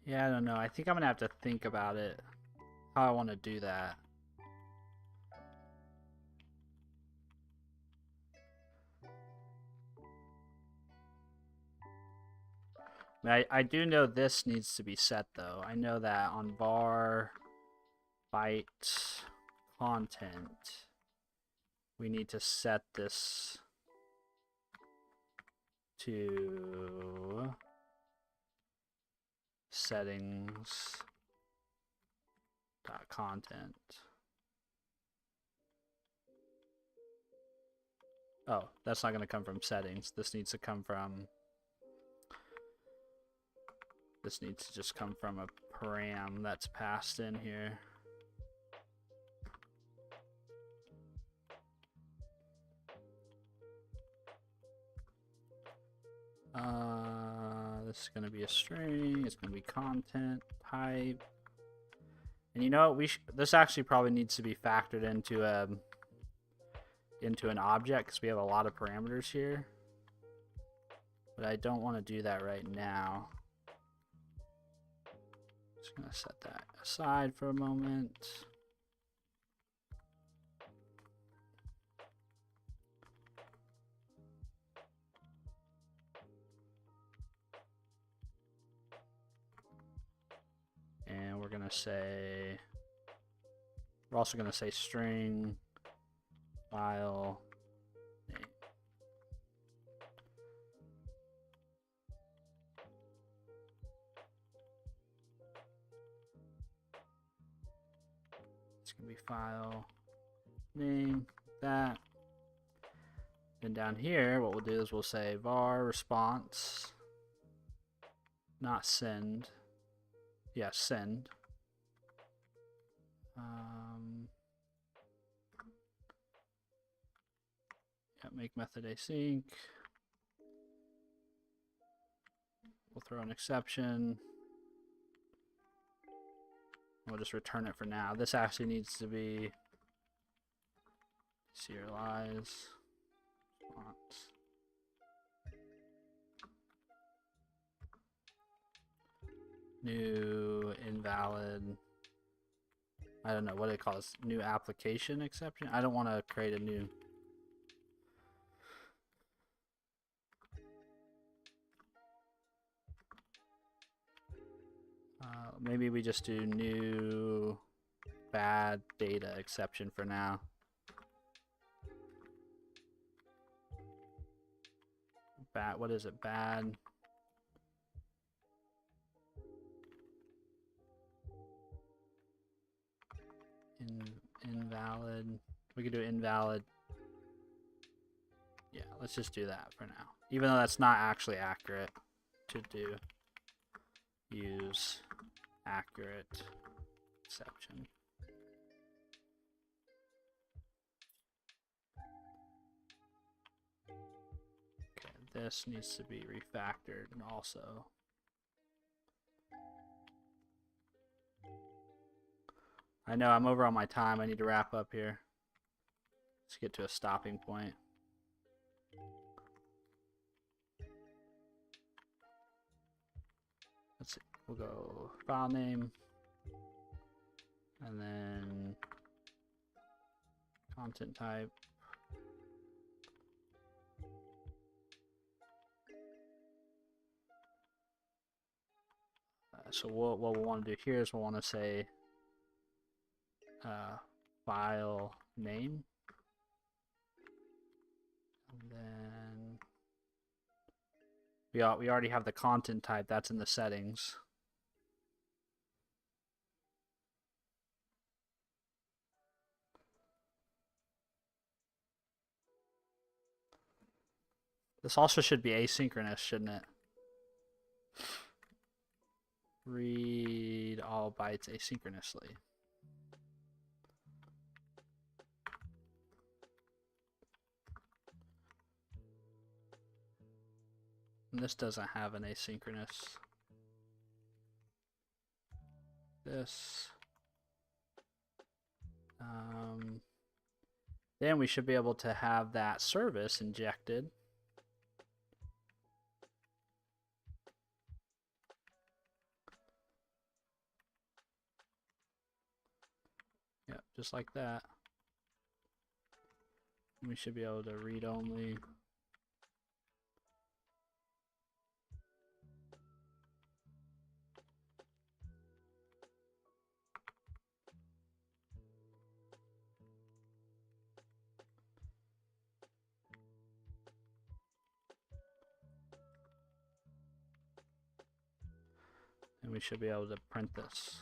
Yeah, I don't know. I think I'm gonna have to think about it, how I want to do that. I do know this needs to be set though. I know that on var byte content, we need to set this to settings dot content. Oh, that's not going to come from settings. This needs to come from. This needs to just come from a param that's passed in here. This is going to be a string. It's going to be content type. And you know, this actually probably needs to be factored into an object because we have a lot of parameters here. But I don't want to do that right now. Just going to set that aside for a moment. And we're going to say, we're also going to say string file name. It's going to be file name, that. Then down here, what we'll do is we'll say var response, not send. Yeah, send. Yeah, make method async. We'll throw an exception. We'll just return it for now. This actually needs to be serialize response. New invalid. I don't know what it calls. New application exception. I don't want to create a new. Maybe we just do new bad data exception for now. Bad. What is it? Bad. Invalid. We could do invalid. Yeah, let's just do that for now. Even though that's not actually accurate to do. Use accurate exception. Okay, this needs to be refactored and also. I know I'm over on my time. I need to wrap up here. Let's get to a stopping point. Let's see. We'll go file name and then content type. So what we'll want to do here is we'll want to say file name, and then we already have the content type that's in the settings. This also should be asynchronous, shouldn't it? Read all bytes asynchronously. And this doesn't have an asynchronous. This. Then we should be able to have that service injected. Yep, just like that. We should be able to read only. And we should be able to print this.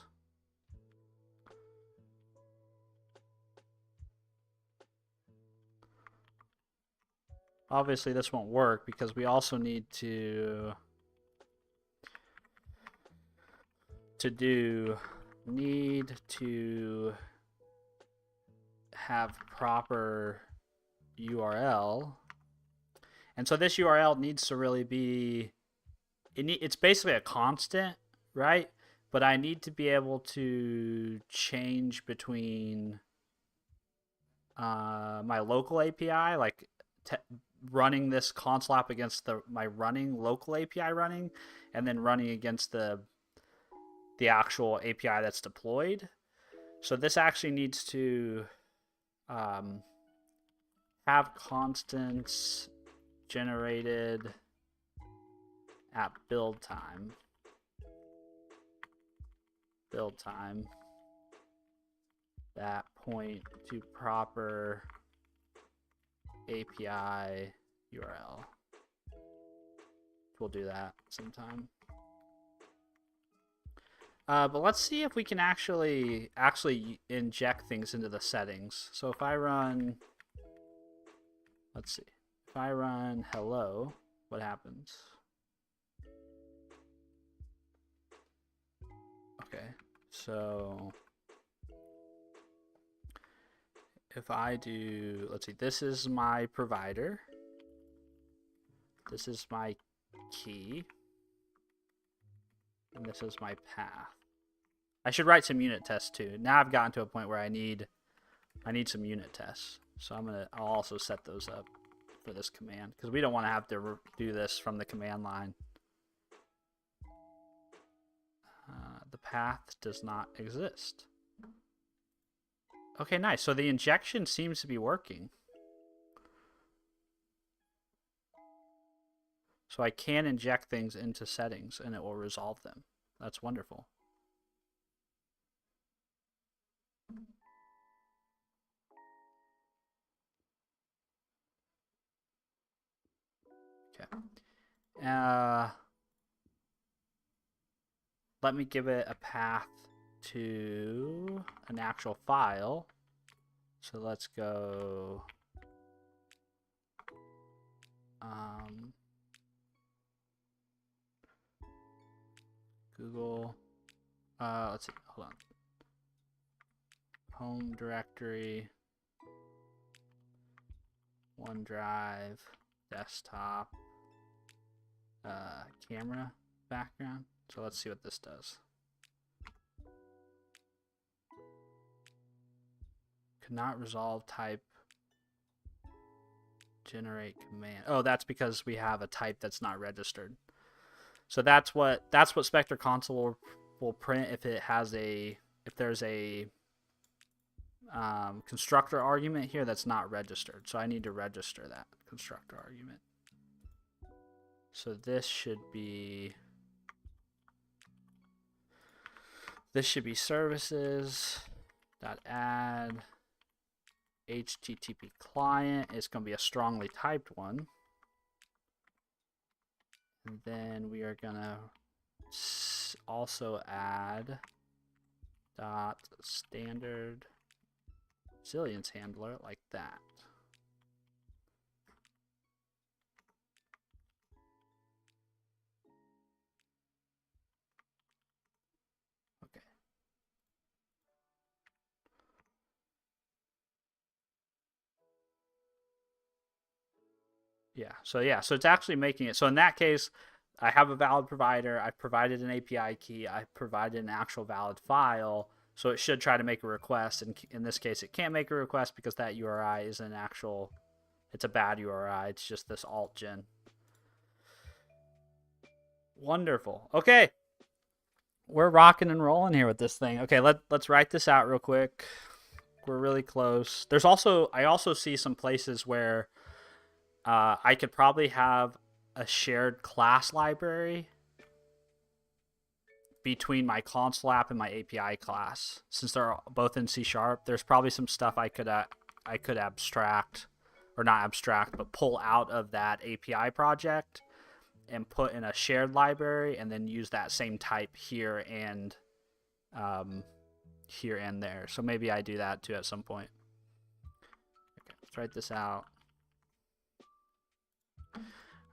Obviously this won't work because we also need to have proper URL. And so this URL needs to really be, it's basically a constant, right? But I need to be able to change between my local API, like running this console app against my running local API running, and then running against the actual API that's deployed. So this actually needs to have constants generated at build time. That point to proper API URL. We'll do that sometime. But let's see if we can actually inject things into the settings. So if I run, let's see, if I run hello, what happens? Okay, so if I do, let's see, this is my provider. This is my key. And this is my path. I should write some unit tests too. Now I've gotten to a point where I need some unit tests. So I'll also set those up for this command because we don't want to have to do this from the command line. The path does not exist. Okay, nice. So the injection seems to be working. So I can inject things into settings and it will resolve them. That's wonderful. Okay. Let me give it a path to an actual file. So let's go Google, let's see, hold on. Home directory, OneDrive, desktop, camera background. So let's see what this does. Could not resolve type generate command. Oh, that's because we have a type that's not registered. So that's what Spectre Console will print if there's a constructor argument here that's not registered. So I need to register that constructor argument. So this should be services.add HTTP client. It's going to be a strongly typed one. And then we are going to also add .standard resilience handler like that. So it's actually making it. So in that case, I have a valid provider. I've provided an API key. I've provided an actual valid file. So it should try to make a request. And in this case, it can't make a request because that URI is an actual. It's a bad URI. It's just this AltGen. Wonderful. Okay. We're rocking and rolling here with this thing. Okay, let's write this out real quick. We're really close. I also see some places where I could probably have a shared class library between my console app and my API class. Since they're both in C#, there's probably some stuff I could abstract, or not abstract, but pull out of that API project and put in a shared library, and then use that same type here and there. So maybe I do that too at some point. Okay, let's write this out.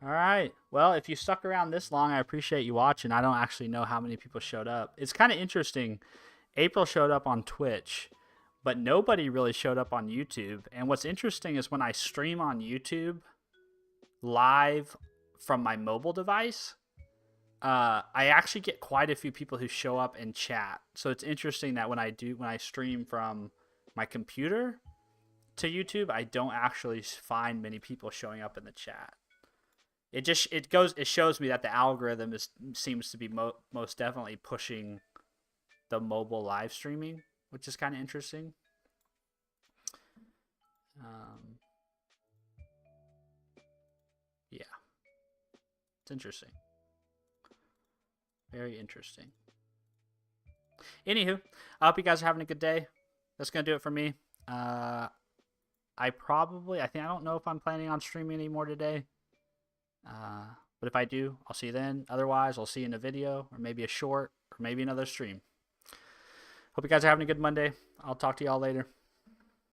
All right. Well, if you stuck around this long, I appreciate you watching. I don't actually know how many people showed up. It's kind of interesting. April showed up on Twitch, but nobody really showed up on YouTube. And what's interesting is when I stream on YouTube live from my mobile device, I actually get quite a few people who show up and chat. So it's interesting that when I stream from my computer to YouTube, I don't actually find many people showing up in the chat. It shows me that the algorithm seems to be most definitely pushing the mobile live streaming, which is kind of interesting. Yeah, it's interesting. Very interesting. Anywho, I hope you guys are having a good day. That's gonna do it for me. I don't know if I'm planning on streaming anymore today. But if I do, I'll see you then. Otherwise, I'll see you in a video, or maybe a short, or maybe another stream. Hope you guys are having a good Monday. I'll talk to y'all later.